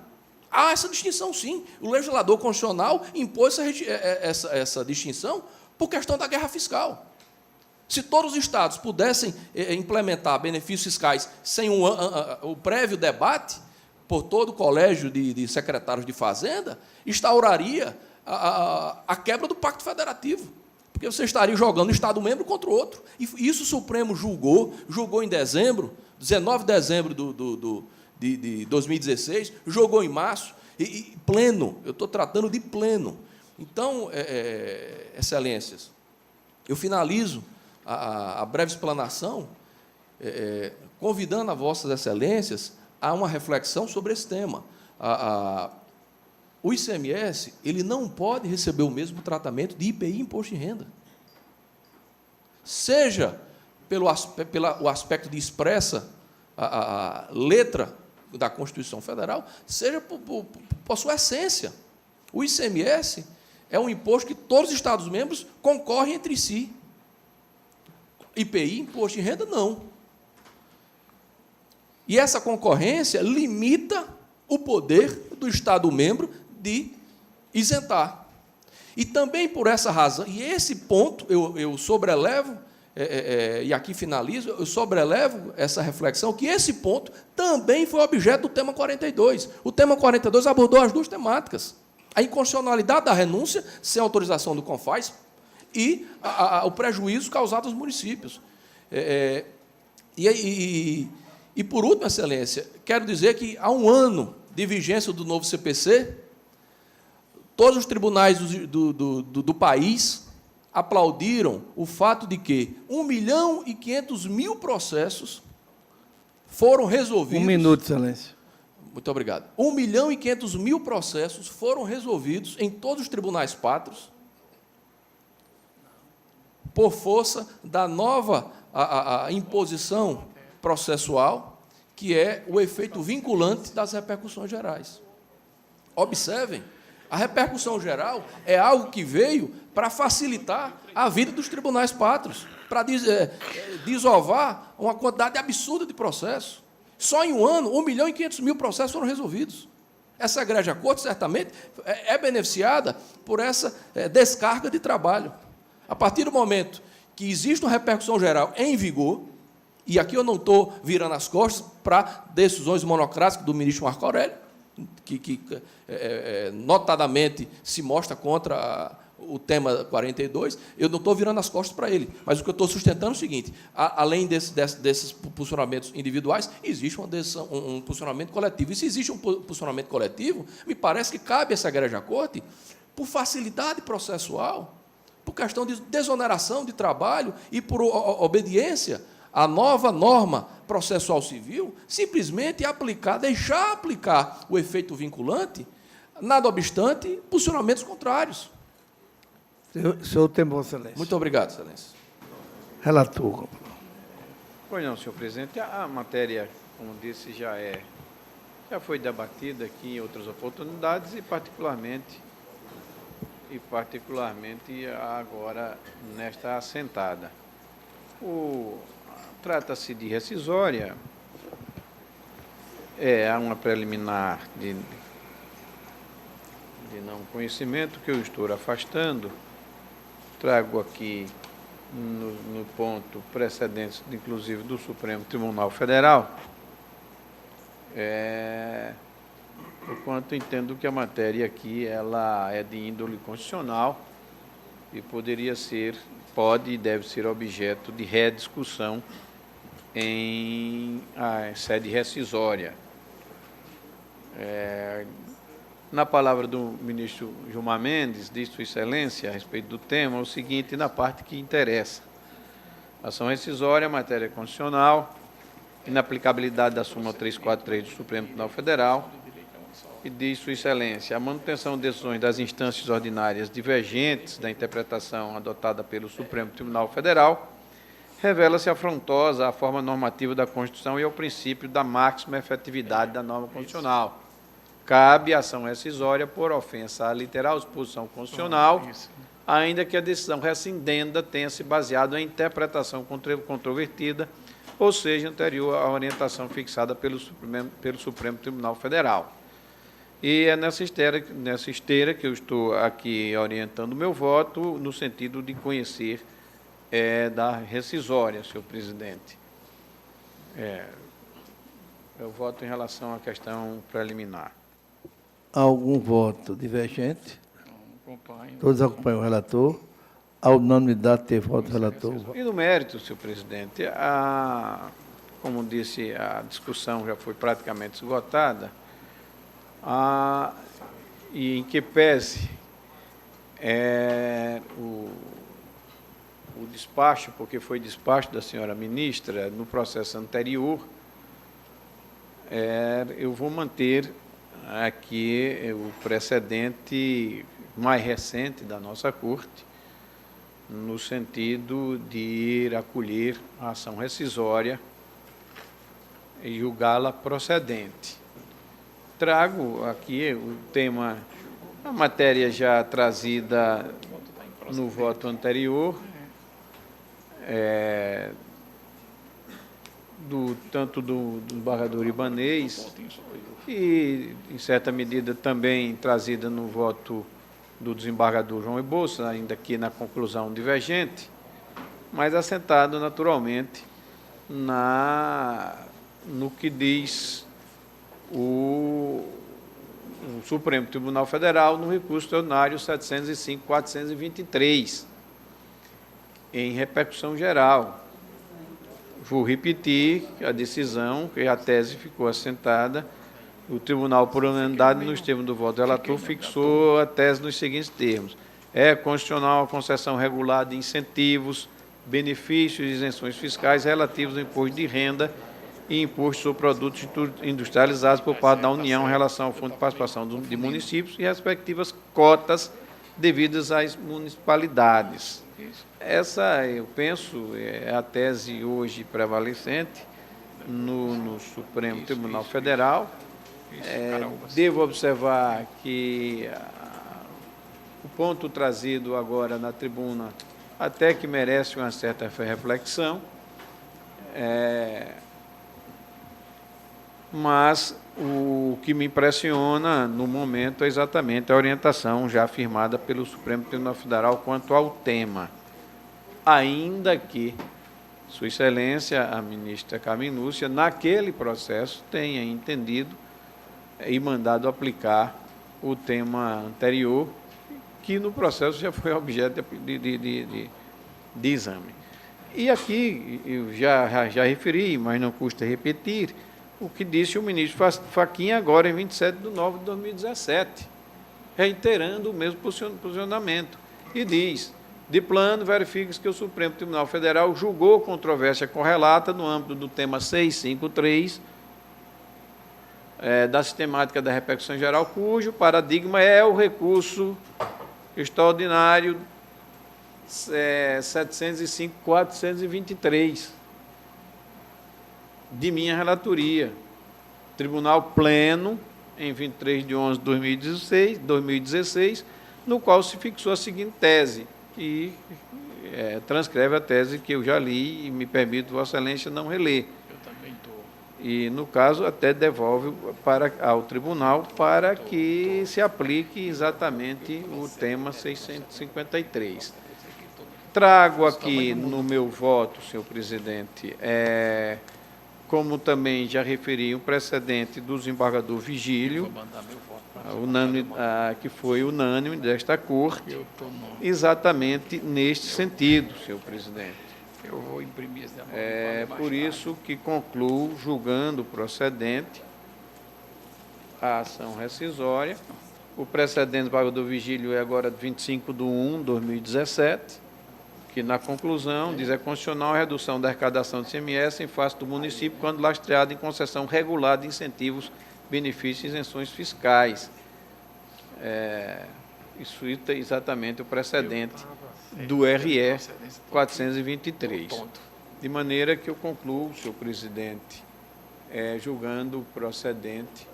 Há essa distinção, sim. O legislador constitucional impôs essa distinção por questão da guerra fiscal. Se todos os estados pudessem implementar benefícios fiscais sem o prévio debate por todo o colégio de secretários de Fazenda, instauraria a quebra do Pacto Federativo, porque você estaria jogando um Estado-membro contra o outro. E isso o Supremo julgou em dezembro, 19 de dezembro de 2016, jogou em março, e pleno, eu estou tratando de pleno. Então, Excelências, eu finalizo a breve explanação convidando a Vossas Excelências a uma reflexão sobre esse tema. O ICMS ele não pode receber o mesmo tratamento de IPI e Imposto de Renda. Seja pelo aspecto de expressa a letra da Constituição Federal, seja por sua essência. O ICMS é um imposto que todos os Estados-membros concorrem entre si. IPI, Imposto de Renda, não. E essa concorrência limita o poder do Estado-membro de isentar. E também por essa razão, e esse ponto eu sobrelevo, e aqui finalizo, eu sobrelevo essa reflexão, que esse ponto também foi objeto do tema 42. O tema 42 abordou as duas temáticas: a inconstitucionalidade da renúncia sem autorização do CONFAS e o prejuízo causado aos municípios. E, por último, Excelência, quero dizer que há um ano de vigência do novo CPC, todos os tribunais do país aplaudiram o fato de que 1.500.000 processos foram resolvidos... 1 minuto, Excelência. Muito obrigado. 1.500.000 processos foram resolvidos em todos os tribunais pátrios por força da nova imposição processual, que é o efeito vinculante das repercussões gerais. Observem, a repercussão geral é algo que veio para facilitar a vida dos tribunais pátrios, para desovar uma quantidade absurda de processos. Só em um ano, 1.500.000 processos foram resolvidos. Essa Egrégia Corte, certamente, é beneficiada por essa descarga de trabalho. A partir do momento que existe uma repercussão geral em vigor, e aqui eu não estou virando as costas para decisões monocráticas do ministro Marco Aurélio, que notadamente se mostra contra o tema 42, eu não estou virando as costas para ele. Mas o que eu estou sustentando é o seguinte: além desses posicionamentos individuais, existe um posicionamento coletivo. E se existe um posicionamento coletivo, me parece que cabe a essa Egrégia Corte, por facilidade processual, por questão de desoneração de trabalho e por obediência à nova norma processual civil, simplesmente deixar aplicar o efeito vinculante, nada obstante posicionamentos contrários. Senhor tem, Vossa Excelência. Muito obrigado, Excelência. Relator. Pois não, senhor presidente. A matéria, como disse, já foi debatida aqui em outras oportunidades e particularmente agora nesta assentada. Trata-se de rescisória, há uma preliminar de não conhecimento que eu estou afastando. Trago aqui no ponto precedentes, inclusive do Supremo Tribunal Federal, porquanto entendo que a matéria aqui ela é de índole constitucional e pode e deve ser objeto de rediscussão em sede rescisória. Na palavra do ministro Gilmar Mendes, de Sua Excelência, a respeito do tema, o seguinte, na parte que interessa. Ação rescisória, matéria constitucional, inaplicabilidade da súmula 343 do Supremo Tribunal Federal, e diz Sua Excelência, a manutenção de decisões das instâncias ordinárias divergentes da interpretação adotada pelo Supremo Tribunal Federal revela-se afrontosa à forma normativa da Constituição e ao princípio da máxima efetividade da norma constitucional. Cabe ação rescisória por ofensa à literal disposição constitucional, ainda que a decisão rescindenda tenha se baseado em interpretação controvertida, ou seja, anterior à orientação fixada pelo Supremo Tribunal Federal. E é nessa esteira que eu estou aqui orientando o meu voto, no sentido de conhecer da rescisória, senhor presidente. Eu voto em relação à questão preliminar. Algum voto divergente? Acompanho. Todos acompanham o relator. A unanimidade teve voto do relator. E no mérito, senhor presidente, como disse, a discussão já foi praticamente esgotada, e em que pese o despacho, porque foi despacho da senhora ministra no processo anterior, eu vou manter aqui o precedente mais recente da nossa Corte, no sentido de ir acolher a ação rescisória e julgá-la procedente. Trago aqui o tema, a matéria já trazida no voto anterior, tanto do embargador Ibanez e, em certa medida, também trazida no voto do desembargador João Rebouças, ainda aqui na conclusão divergente, mas assentado, naturalmente, no que diz o Supremo Tribunal Federal no recurso ordinário 705.423, em repercussão geral. Vou repetir a decisão, que a tese ficou assentada. O tribunal, por unanimidade, nos termos do voto do relator, fixou a tese nos seguintes termos. É constitucional a concessão regular de incentivos, benefícios e isenções fiscais relativos ao imposto de renda e imposto sobre produtos industrializados por parte da União em relação ao Fundo de Participação de Municípios e respectivas cotas devidas às municipalidades. Essa, eu penso, é a tese hoje prevalecente no Supremo Tribunal Federal. Devo observar que o ponto trazido agora na tribuna até que merece uma certa reflexão, mas o que me impressiona no momento é exatamente a orientação já afirmada pelo Supremo Tribunal Federal quanto ao tema, ainda que Sua Excelência, a ministra Carmen Lúcia, naquele processo tenha entendido e mandado aplicar o tema anterior, que no processo já foi objeto de exame. E aqui, eu já referi, mas não custa repetir, o que disse o ministro Fachin agora, em 27 de novembro de 2017, reiterando o mesmo posicionamento. E diz, de plano, verifica-se que o Supremo Tribunal Federal julgou controvérsia correlata no âmbito do tema 653 da sistemática da repercussão geral, cujo paradigma é o recurso extraordinário 705.423 de minha relatoria. Tribunal Pleno, em 23 de 11 de 2016, no qual se fixou a seguinte tese, que transcreve a tese que eu já li e me permito, Vossa Excelência, não reler. Eu também estou. E, no caso, até devolve ao tribunal para que se aplique exatamente o tema 653. Trago aqui no meu voto, senhor presidente, como também já referi, um precedente do desembargador Vigílio, que foi unânime desta Corte, exatamente neste sentido, senhor presidente. Eu vou imprimir esse Por isso que concluo julgando procedente a ação rescisória. O precedente do desembargador Vigílio é agora de 25 de 1 de 2017, que, na conclusão, diz: é constitucional a redução da arrecadação do ICMS em face do município quando lastreado em concessão regular de incentivos, benefícios e isenções fiscais. Isso é exatamente o precedente do RE 423. De maneira que eu concluo, senhor presidente, julgando procedente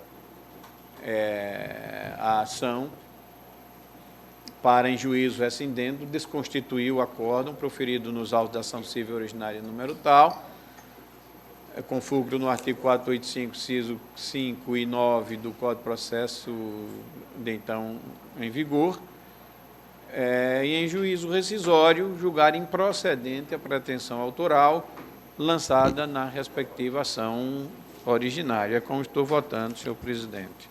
a ação para, em juízo rescindendo, desconstituir o acórdão proferido nos autos da ação civil originária número tal, com fulcro no artigo 485, inciso 5 e 9 do Código de Processo de então em vigor, e, em juízo rescisório, julgar improcedente a pretensão autoral lançada na respectiva ação originária. É como estou votando, senhor presidente.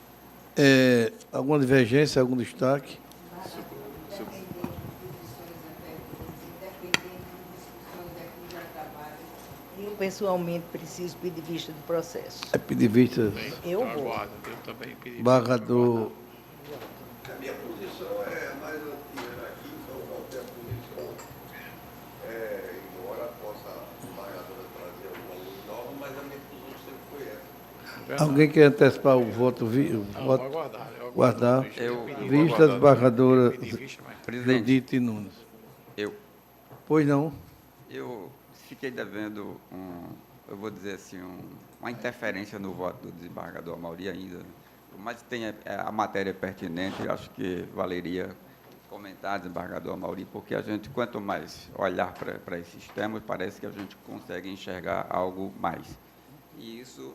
Alguma divergência, algum destaque? Eu, pessoalmente, preciso pedir vista do processo. Pedir vista. Eu vou. Eu também pedi. Desembargador. A minha posição é mais antiga aqui, então qualquer posição, embora possa a desembargadora trazer alguma luz nova, mas a minha posição sempre foi essa. Alguém quer antecipar o voto? Vou Guardar. Vista, desembargadora Judite Nunes. Pois não. Eu fiquei devendo eu vou dizer assim, uma interferência no voto do desembargador Amaury ainda, mas tem a matéria pertinente, eu acho que valeria comentar, desembargador Amaury, porque a gente, quanto mais olhar para esses temas, parece que a gente consegue enxergar algo mais. E isso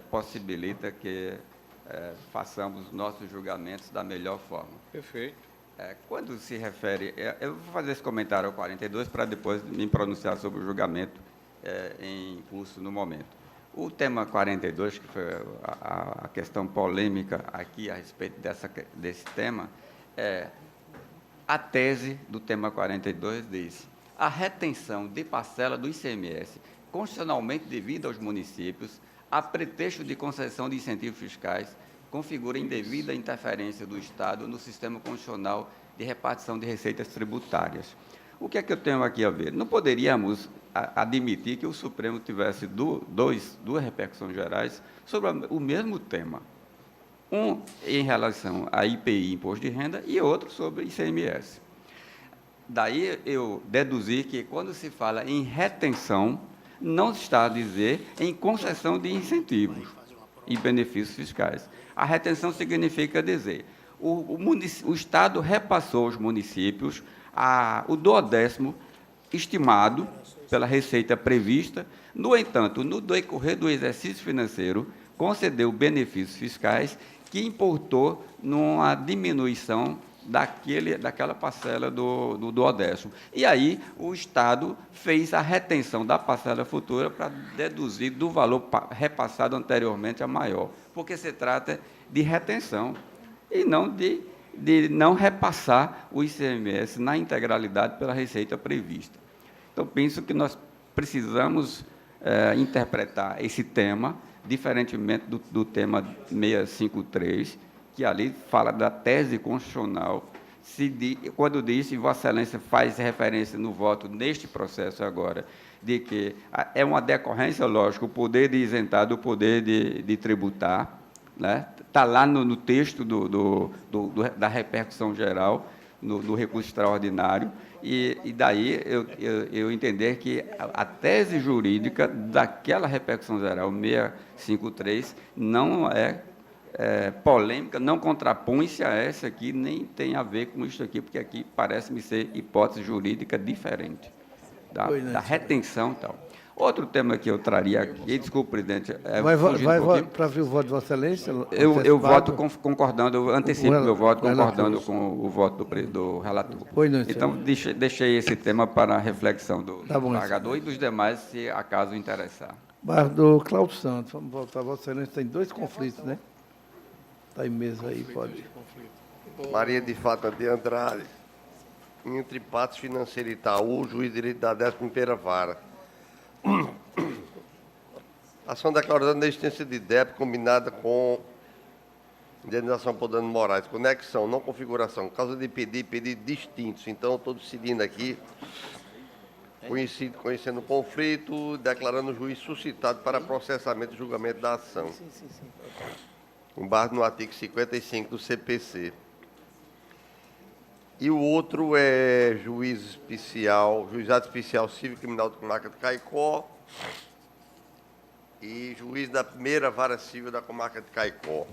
possibilita que façamos nossos julgamentos da melhor forma. Perfeito. Quando se refere... eu vou fazer esse comentário ao 42 para depois me pronunciar sobre o julgamento em curso no momento. O tema 42, que foi a questão polêmica aqui a respeito desse tema, a tese do tema 42 diz: a retenção de parcela do ICMS constitucionalmente devida aos municípios, a pretexto de concessão de incentivos fiscais, configura indevida interferência do Estado no sistema constitucional de repartição de receitas tributárias. O que é que eu tenho aqui a ver? Não poderíamos admitir que o Supremo tivesse duas repercussões gerais sobre o mesmo tema. Um em relação a IPI, Imposto de Renda, e outro sobre ICMS. Daí eu deduzi que, quando se fala em retenção, não está a dizer em concessão de incentivos e benefícios fiscais. A retenção significa dizer: o Estado repassou aos municípios o 12º estimado pela receita prevista. No entanto, no decorrer do exercício financeiro, concedeu benefícios fiscais que importou numa diminuição daquela parcela do 12º. E aí o Estado fez a retenção da parcela futura para deduzir do valor repassado anteriormente a maior, porque se trata de retenção e não de não repassar o ICMS na integralidade pela receita prevista. Então, penso que nós precisamos interpretar esse tema diferentemente do tema 653, que ali fala da tese constitucional quando disse, Vossa Excelência faz referência no voto neste processo agora, de que é uma decorrência, lógico, o poder de isentar do poder de tributar, né? Está lá no texto da repercussão geral, no recurso extraordinário, e daí eu entender que a tese jurídica daquela repercussão geral 653 não é polêmica, não contrapõe-se a essa aqui, nem tem a ver com isso aqui, porque aqui parece-me ser hipótese jurídica diferente da retenção e tal. Outro tema que eu traria aqui, desculpe, presidente... Vai para ver o voto de Vossa Excelência? Eu voto concordando, eu antecipo meu voto concordando com o voto do relator. Então, deixei esse tema para a reflexão do desembargador e dos demais, se acaso interessar. Do Cláudio Santos, vamos voltar. Vossa Excelência tem 2 conflitos, né? Está em mesa aí, pode. Maria de Fátima de Andrade, entre partes financeira Itaú, juiz de direito da 11ª Vara. Ação declarando a existência de débito combinada com indenização por danos morais, conexão, não configuração, causa de pedido distintos. Então, estou decidindo aqui, conhecendo o conflito, declarando o juiz suscitado para processamento e julgamento da ação. Com base no artigo 55 do CPC. E o outro é Juizado Especial Civil Criminal do Comarca de Caicó e juiz da 1ª Vara Civil da Comarca de Caicó.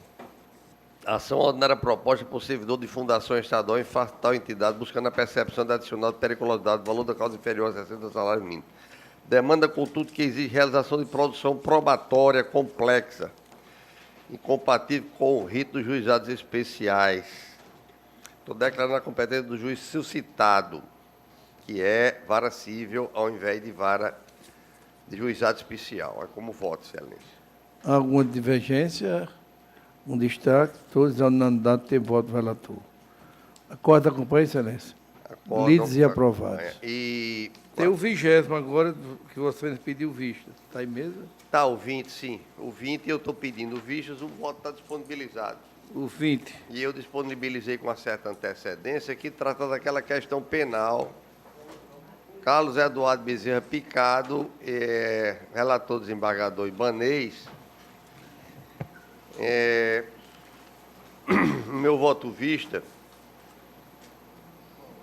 A ação ordinária proposta por servidor de fundação estadual em face de tal entidade, buscando a percepção da adicional de periculosidade do valor da causa inferior a 60 salários mínimos. Demanda, contudo, que exige realização de produção probatória complexa, incompatível com o rito dos juizados especiais. Estou declarando a competência do juiz suscitado, que é vara civil, ao invés de vara de juizado especial. É como voto, Excelência. Alguma divergência? Um destaque? Todos unanimidade ter voto do relator. Acordo acompanha, Excelência? Lidos e aprovados. E tem o 20º agora, que você pediu vista. Está em mesa? Está, o 20, sim. O 20 eu estou pedindo vistas, o voto está disponibilizado. O 20. E eu disponibilizei com uma certa antecedência, que trata daquela questão penal. Carlos Eduardo Bezerra Picado, relator desembargador Ibanez. Meu voto vista,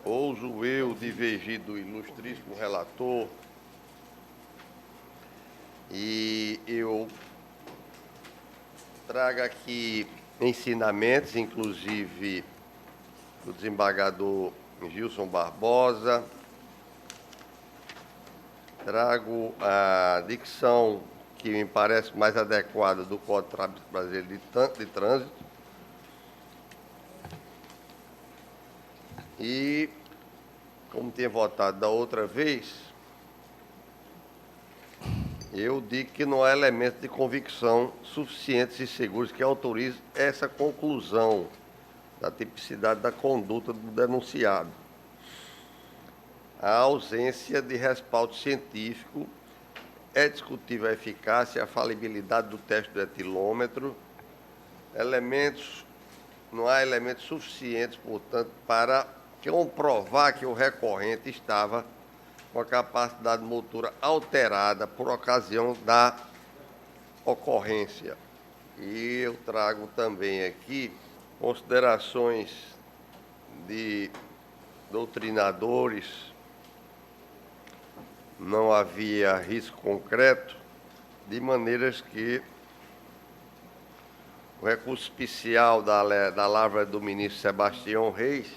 ouso eu divergir do ilustríssimo relator, e eu trago aqui ensinamentos, inclusive do desembargador Gilson Barbosa, trago a dicção que me parece mais adequada do Código Brasileiro de Trânsito e, como tinha votado da outra vez, eu digo que não há elementos de convicção suficientes e seguros que autorizem essa conclusão da tipicidade da conduta do denunciado. A ausência de respaldo científico, é discutível a eficácia e a falibilidade do teste do etilômetro, não há elementos suficientes, portanto, para comprovar que o recorrente estava com a capacidade motora alterada por ocasião da ocorrência. E eu trago também aqui considerações de doutrinadores. Não havia risco concreto, de maneiras que o recurso especial da lavra do ministro Sebastião Reis,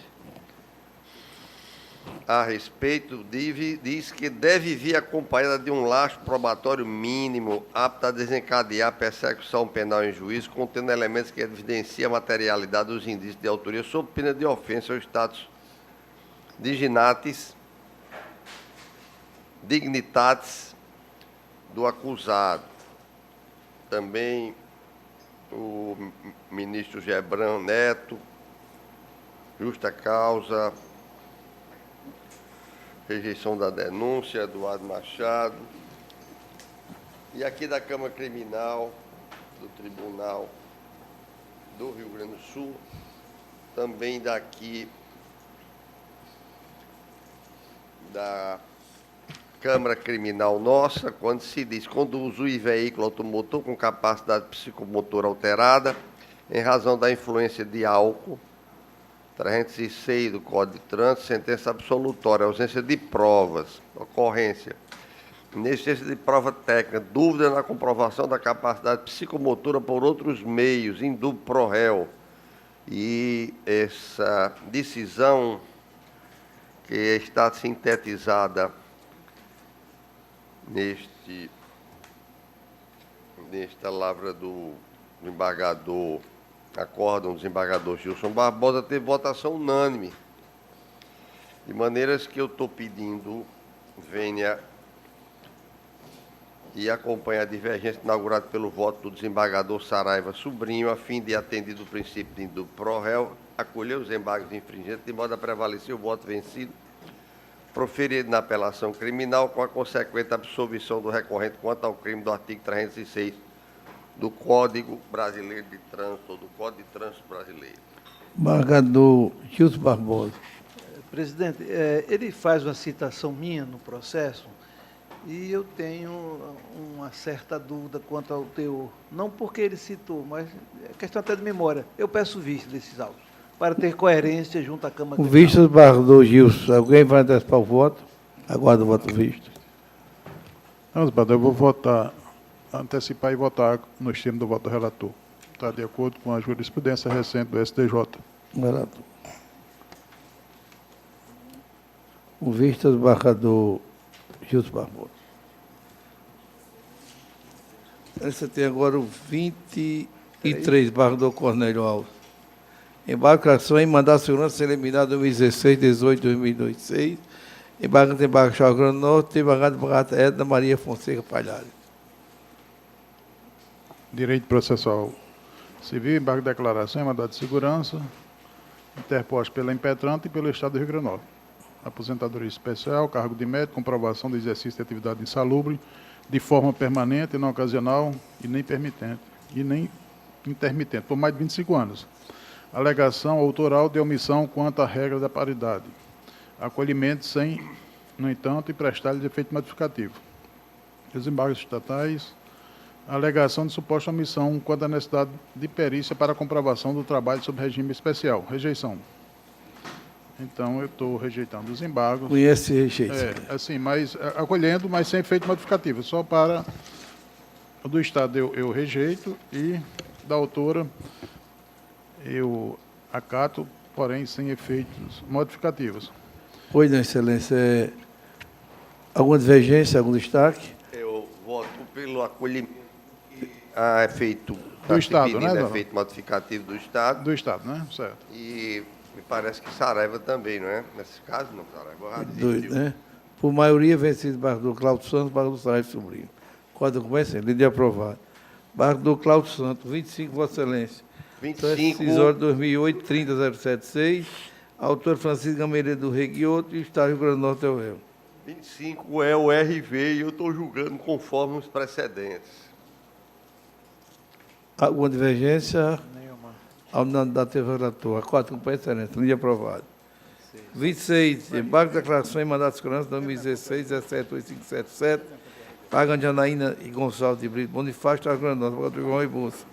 a respeito, diz que deve vir acompanhada de um lastro probatório mínimo apto a desencadear persecução penal em juízo, contendo elementos que evidenciam a materialidade dos indícios de autoria sob pena de ofensa ao status dignitatis do acusado. Também o ministro Gebran Neto, justa causa, rejeição da denúncia, Eduardo Machado. E aqui da Câmara Criminal, do Tribunal do Rio Grande do Sul, também daqui da Câmara Criminal nossa, quando se diz conduzir veículo automotor com capacidade psicomotora alterada, em razão da influência de álcool, 306 do Código de Trânsito, sentença absolutória, ausência de provas, ocorrência, inexistência de prova técnica, dúvida na comprovação da capacidade psicomotora por outros meios, indúbio pro réu. E essa decisão, que está sintetizada nesta lavra do desembargador, acórdão do desembargador Gilson Barbosa, teve votação unânime, de maneiras que eu estou pedindo venha e acompanhe a divergência inaugurada pelo voto do desembargador Saraiva Sobrinho, a fim de, atendido o princípio de indúbio pro réu, acolher os embargos infringentes, de modo a prevalecer o voto vencido, proferido na apelação criminal, com a consequente absolvição do recorrente quanto ao crime do artigo 306 do Código Brasileiro de Trânsito, ou do Código de Trânsito Brasileiro. Embargador Gilson Barbosa. Presidente, ele faz uma citação minha no processo e eu tenho uma certa dúvida quanto ao teor. Não porque ele citou, mas é questão até de memória. Eu peço vista desses autos, para ter coerência junto à Câmara. O visto do embargador Gilson. Alguém vai antecipar o voto? Aguardo o voto visto. Não, desembargador, eu vou votar, antecipar e votar no estilo do voto do relator. Está de acordo com a jurisprudência recente do STJ. Relator. O visto do embargador Gilson Barbosa. Você tem agora o 23, embargador Cornélio Alves. Embarcação em mandato de segurança eliminado 2016, 18, 2006. Embarcante embarque Rio Grande do Norte, embarcante Edna Maria Fonseca Palhares. Direito processual civil, embarque de declaração em mandado de segurança, interposto pela impetrante e pelo Estado do Rio Grande do Norte. Aposentadoria especial, cargo de médico, comprovação do exercício de atividade insalubre, de forma permanente, não ocasional e nem intermitente, por mais de 25 anos. Alegação autoral de omissão quanto à regra da paridade. Acolhimento sem, no entanto, e prestar-lhe de efeito modificativo. Desembargos estatais. Alegação de suposta omissão quanto à necessidade de perícia para comprovação do trabalho sob regime especial. Rejeição. Então, eu estou rejeitando os embargos. Conhece e rejeita. Assim, mas acolhendo, mas sem efeito modificativo. Só para o do Estado eu rejeito e da autora eu acato, porém sem efeitos modificativos. Pois não, Excelência. Alguma divergência, algum destaque? Eu voto pelo acolhimento a efeito do Estado, né, efeito modificativo do Estado. Do Estado, né? Certo. E me parece que Saraiva também, não é? Nesse caso, não, Saraiva. Dois, né? Por maioria, vencido embargador Cláudio Santos, embargador Saraiva Sobrinho. Quando começa, líder aprovado. Embargador Cláudio Santos, 25, Vossa Excelência. 25. 2008, 30076. Autor Francisco Gameira do Reguioto e Estado do Rio Grande do Norte é o réu. 25 é o RV e eu estou julgando conforme os precedentes. Alguma divergência? Nenhuma. A unanimidade do relator. A 4, com excelência. Líder aprovado. 26, embarque de declaração em mandato de segurança 2016, 178577. Pagam de Anaína e Gonçalves de Brito Bonifácio, Estado do Rio Grande do Norte, João e Bolsa.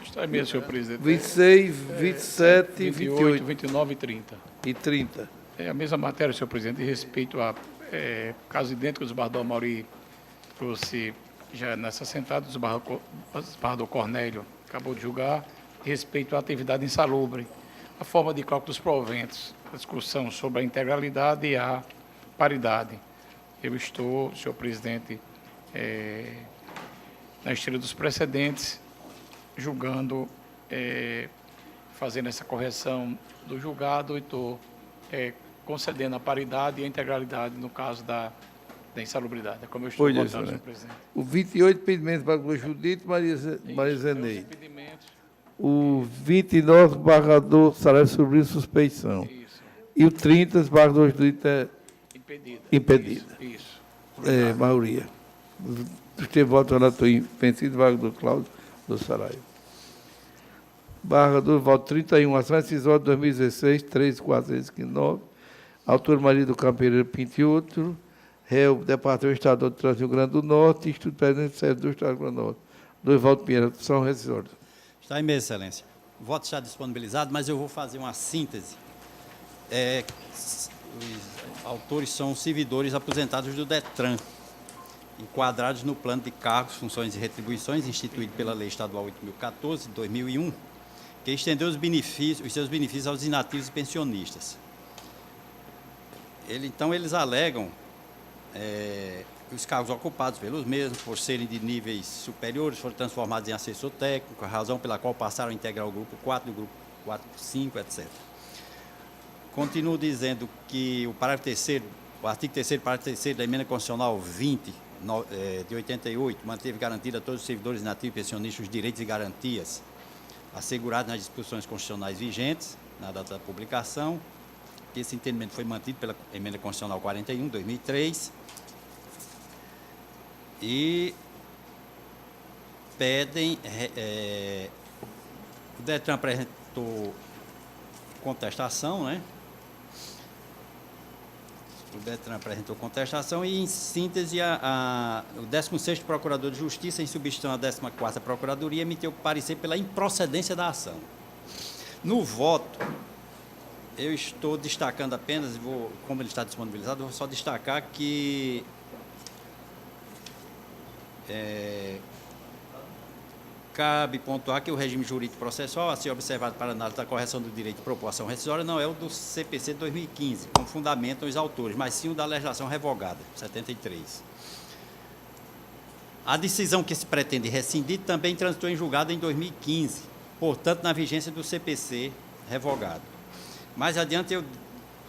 Está mesmo, senhor presidente. 26, 27, 28, 29 e 30. E 30. É a mesma matéria, senhor presidente, de respeito a caso idêntico do desembargador Mauri trouxe já nessa sentada, o desembargador Cornélio acabou de julgar, de respeito à atividade insalubre, a forma de cálculo dos proventos, a discussão sobre a integralidade e a paridade. Eu estou, senhor presidente, na esteira dos precedentes, julgando, fazendo essa correção do julgado e estou concedendo a paridade e a integralidade no caso da insalubridade. É como eu estou votando, senhor presidente. O 28, pedimentos para o Judito Maria Zeneide. O 29, embargador Saraiva Sobrinho, suspeição. Isso. E o 30, embargador Judito é impedida. Isso. Maioria. Teve voto relator vencido, embargador Cláudio do Saraiva. Embargador, voto 31, ação decisória 2016, 3.459. Autor Maria do Campo Pereira Pinto e outro. Réu, Departamento Estadual de Trânsito do Rio Grande do Norte, Instituto Presidente Sérgio do Estado do Rio Grande do Norte. Dorivaldo Pinheiro, são rescisórios. Está em mesa, Excelência. O voto está disponibilizado, mas eu vou fazer uma síntese. Os autores são servidores aposentados do DETRAN, enquadrados no plano de cargos, funções e retribuições instituído pela Lei Estadual 8.014, de 2001, que estendeu os seus benefícios aos inativos e pensionistas. Então, eles alegam que os cargos ocupados pelos mesmos, por serem de níveis superiores, foram transformados em assessor técnico, a razão pela qual passaram a integrar o grupo 4, o grupo 4, 5, etc. Continuo dizendo que o artigo 3º, parágrafo 3º da emenda constitucional 20, de 88, manteve garantido a todos os servidores inativos e pensionistas os direitos e garantias assegurados nas disposições constitucionais vigentes, na data da publicação, que esse entendimento foi mantido pela emenda constitucional 41, 2003, e pedem, o DETRAN apresentou contestação, né? O DETRAN apresentou contestação e, em síntese, o 16º Procurador de Justiça, em substituição à 14ª Procuradoria, emitiu parecer pela improcedência da ação. No voto, eu estou destacando apenas, como ele está disponibilizado, vou só destacar que cabe pontuar que o regime jurídico processual, a ser observado para análise da correção do direito de proporção rescisória, não é o do CPC de 2015, como fundamentam os autores, mas sim o da legislação revogada, 73. A decisão que se pretende rescindir também transitou em julgado em 2015, portanto, na vigência do CPC revogado. Mais adiante, eu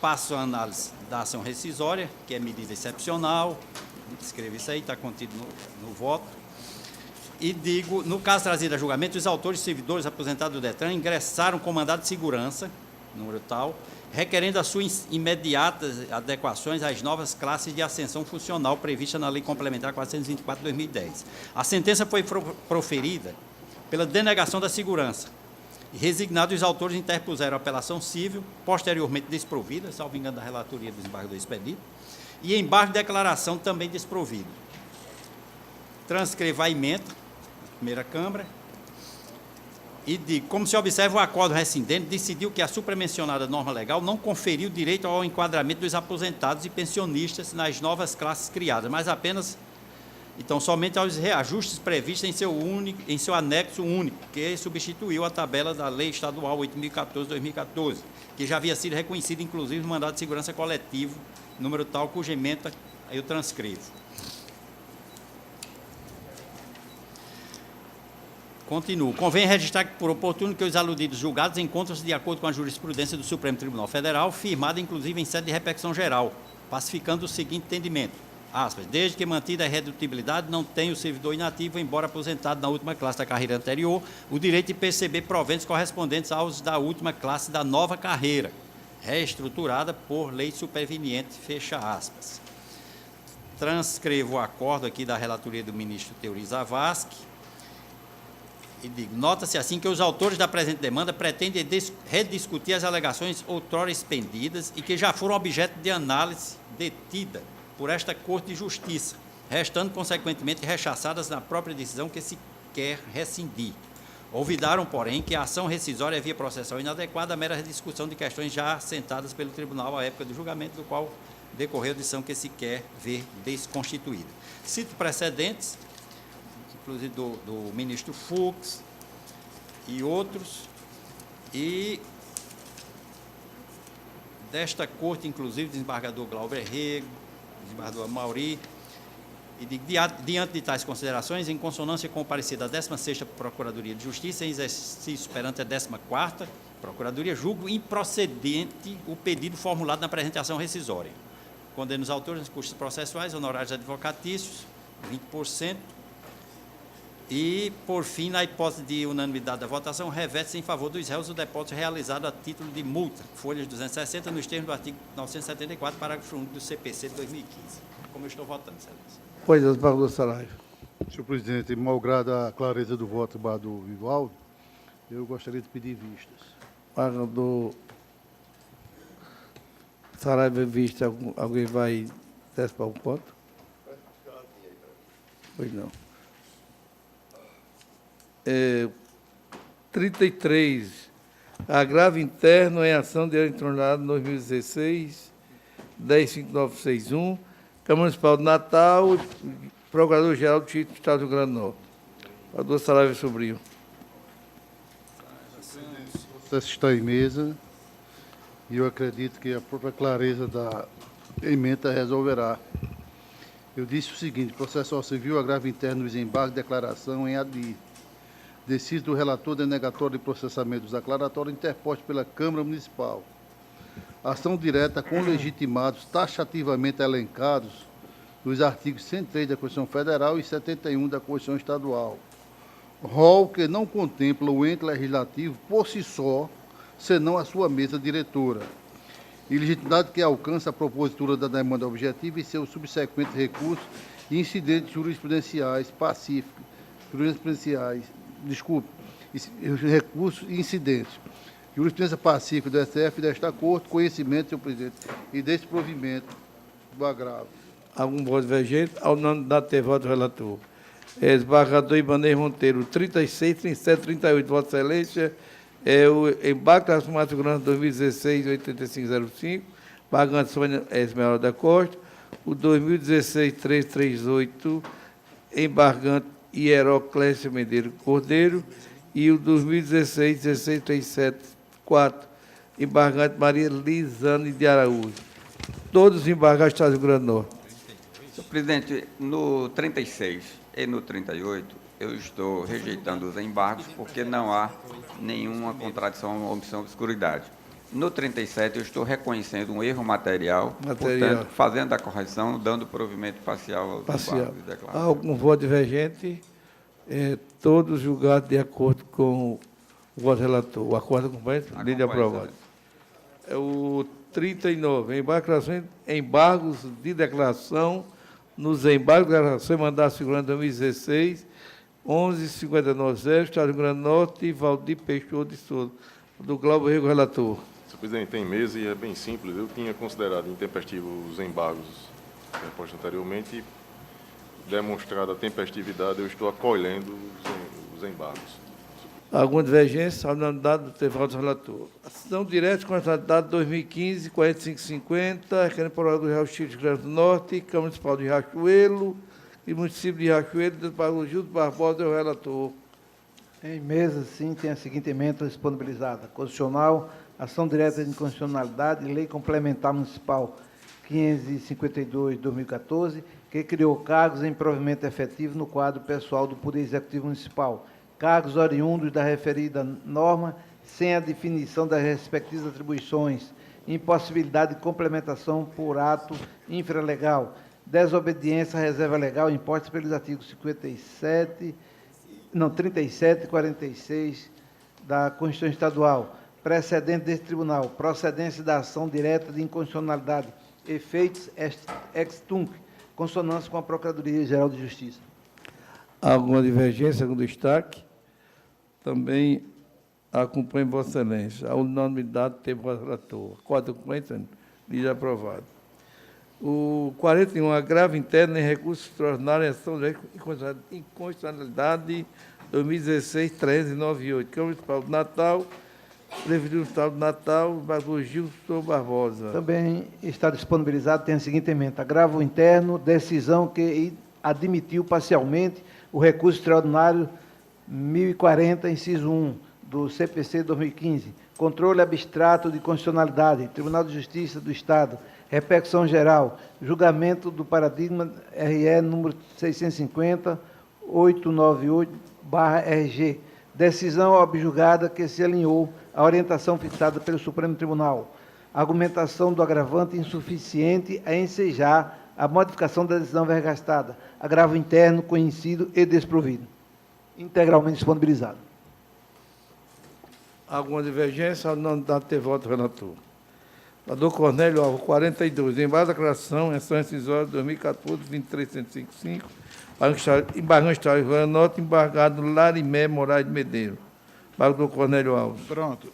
passo a análise da ação rescisória, que é medida excepcional, escrevo isso aí, está contido no voto, e digo, no caso trazido a julgamento, os autores e servidores aposentados do DETRAN ingressaram com mandado de segurança, número tal, requerendo as suas imediatas adequações às novas classes de ascensão funcional prevista na Lei Complementar 424 de 2010. A sentença foi proferida pela denegação da segurança, e resignados, os autores interpuseram apelação civil, posteriormente desprovida, salvo engano da relatoria do desembargador Expedito, e embargo de declaração também desprovido. Transcrevo a emenda, primeira Câmara, e digo, como se observa, o acordo rescindente decidiu que a supramencionada norma legal não conferiu direito ao enquadramento dos aposentados e pensionistas nas novas classes criadas, mas apenas, então, somente aos reajustes previstos em seu anexo único, que substituiu a tabela da Lei Estadual 8.014/2014, que já havia sido reconhecido, inclusive, no mandado de segurança coletivo, número tal, cuja emenda eu transcrevo. Continuo. Convém registrar que, por oportuno, que os aludidos julgados encontram-se de acordo com a jurisprudência do Supremo Tribunal Federal, firmada, inclusive, em sede de repercussão geral, pacificando o seguinte entendimento, aspas, desde que mantida a irredutibilidade, não tem o servidor inativo, embora aposentado na última classe da carreira anterior, o direito de perceber proventos correspondentes aos da última classe da nova carreira, reestruturada por lei superveniente, fecha aspas. Transcrevo o acordo aqui da relatoria do ministro Teori Zavascki, e digo, nota-se assim que os autores da presente demanda pretendem rediscutir as alegações outrora expendidas e que já foram objeto de análise detida por esta Corte de Justiça, restando, consequentemente, rechaçadas na própria decisão que se quer rescindir. Olvidaram, porém, que a ação rescisória é via processual inadequada à mera discussão de questões já assentadas pelo tribunal à época do julgamento, do qual decorreu a decisão que se quer ver desconstituída. Cito precedentes, inclusive do ministro Fux e outros, e desta Corte, inclusive, desembargador Glauber Rego, desembargador Mauri, e diante de tais considerações, em consonância com o parecer da 16ª Procuradoria de Justiça, em exercício perante a 14ª Procuradoria, julgo improcedente o pedido formulado na apresentação rescisória. Condeno os autores nos custos processuais, honorários advocatícios, 20%, e, por fim, na hipótese de unanimidade da votação, reverte-se em favor dos réus o depósito realizado a título de multa, folhas 260, nos termos do artigo 974, parágrafo 1 do CPC de 2015. Como eu estou votando, Excelência. Pois, desembargador Saraiva. Senhor presidente, malgrado a clareza do voto do Vivaldo, eu gostaria de pedir vistas. Desembargador Saraiva Vista, alguém vai para o ponto? Pois não. 33. Agravo interno em ação de eleitoral 2016, 105961, Câmara Municipal de Natal, Procurador-Geral do Estado do Rio Grande do Norte. Procurador Saraiva Sobrinho. O processo está em mesa e eu acredito que a própria clareza da emenda resolverá. Eu disse o seguinte: processo civil, agravo interno, desembarque, declaração em ADI. Deciso do relator denegatório de processamento dos declaratórios interposto pela Câmara Municipal. Ação direta com legitimados taxativamente elencados nos artigos 103 da Constituição Federal e 71 da Constituição Estadual. Rol que não contempla o ente legislativo por si só, senão a sua mesa diretora. Ilegitimidade que alcança a propositura da demanda objetiva e seus subsequentes recursos e incidentes jurisprudenciais pacíficos, recursos e incidentes. Jurisprudência pacífica do STF e desta Corte, conhecimento, senhor presidente, e desprovimento do agravo. Algum voto divergente? Ao não dar ter voto do relator. Desembargador Ibanez Monteiro, 36, 37, 38. Vossa Excelência, o embarque das Mato Grosso 2016, 8505, pagante Sônia Esmeralda Costa, o 2016, 338, embargante Hieroclésio Medeiros Cordeiro, e o 2016, 16374, embargante Maria Lisane de Araújo. Todos os embargados do Estado do Rio Grande do Norte. Senhor presidente, no 36 e no 38, eu estou rejeitando os embargos porque não há nenhuma contradição ou omissão de obscuridade. No 37, eu estou reconhecendo um erro material, portanto, fazendo a correção, dando provimento parcial aos embargos e declarações. Algum voto divergente? Todos julgados de acordo com o voto relator. O acordo acompanha? Lei de aprovado. O 39, embargos de declaração nos embargos de declaração e mandato de segurança 2016, 11.590, Estado do Rio Grande do Norte, Valdir Peixoto de Souza. Do Glauber Rego, relator. Senhor presidente, tem mesa e é bem simples. Eu tinha considerado intempestivos os embargos postos anteriormente e, demonstrada a tempestividade, eu estou acolhendo os embargos. Alguma divergência? Ao não dado, ter voto do relator. Ação direta com a data 2015, 4550, requerendo Procurador-Geral do Rio Grande do Norte, Câmara Municipal de Riachuelo e município de Riachuelo, desembargador Gildo Barbosa, é o relator. Em mesa, sim, tem a seguinte emenda disponibilizada. Constitucional, ação direta de inconstitucionalidade, lei complementar municipal 552/2014, que criou cargos em provimento efetivo no quadro pessoal do Poder Executivo Municipal. Cargos oriundos da referida norma, sem a definição das respectivas atribuições, impossibilidade de complementação por ato infralegal, desobediência à reserva legal imposta pelos artigos 37 e 46 da Constituição Estadual, precedente deste tribunal, procedência da ação direta de inconstitucionalidade, efeitos ex tunc, consonância com a Procuradoria-Geral de Justiça. Alguma divergência, algum destaque? Também acompanho Vossa Excelência. A unanimidade teve o relator. Quatro documentos, lhe aprovado. O 41, agravo interno em recursos extraordinários em ação de inconstitucionalidade 2016, 1398. Câmara Municipal do Natal, Prefeitura do Estado do Natal, Barbosa Gilson Barbosa. Também está disponibilizado, tem a seguinte emenda. Agravo interno, decisão que admitiu parcialmente o recurso extraordinário 1040, inciso 1, do CPC 2015. Controle abstrato de constitucionalidade, Tribunal de Justiça do Estado, repercussão geral, julgamento do paradigma RE número 650-898/RG, decisão objulgada que se alinhou à orientação fixada pelo Supremo Tribunal, argumentação do agravante insuficiente a ensejar a modificação da decisão vergastada, agravo interno, conhecido e desprovido. Integralmente disponibilizado. Alguma divergência? Ao não dar ter voto, relator. Senador Cornélio Alves, 42. Embargo da declaração, ação incisória 2014, 23155, embargante Estado do Rio Grande do Norte, embargado Larimé Moraes de Medeiros. Embargador Cornélio Alves. Pronto.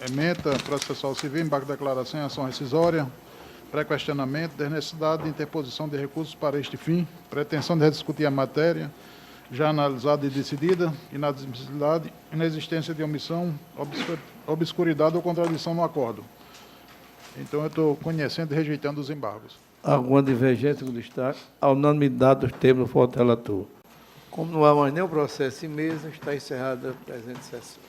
ementa processual civil, embargo de declaração em ação rescisória, pré-questionamento, desnecessidade de interposição de recursos para este fim, pretensão de rediscutir a matéria, já analisada e decidida, inadmissibilidade, inexistência de omissão, obscuridade ou contradição no acordo. Então, eu estou conhecendo e rejeitando os embargos. Alguma divergência com o destaque? A unanimidade dos termos do voto relator. Como não há mais nenhum processo em mesa, está encerrada a presente sessão.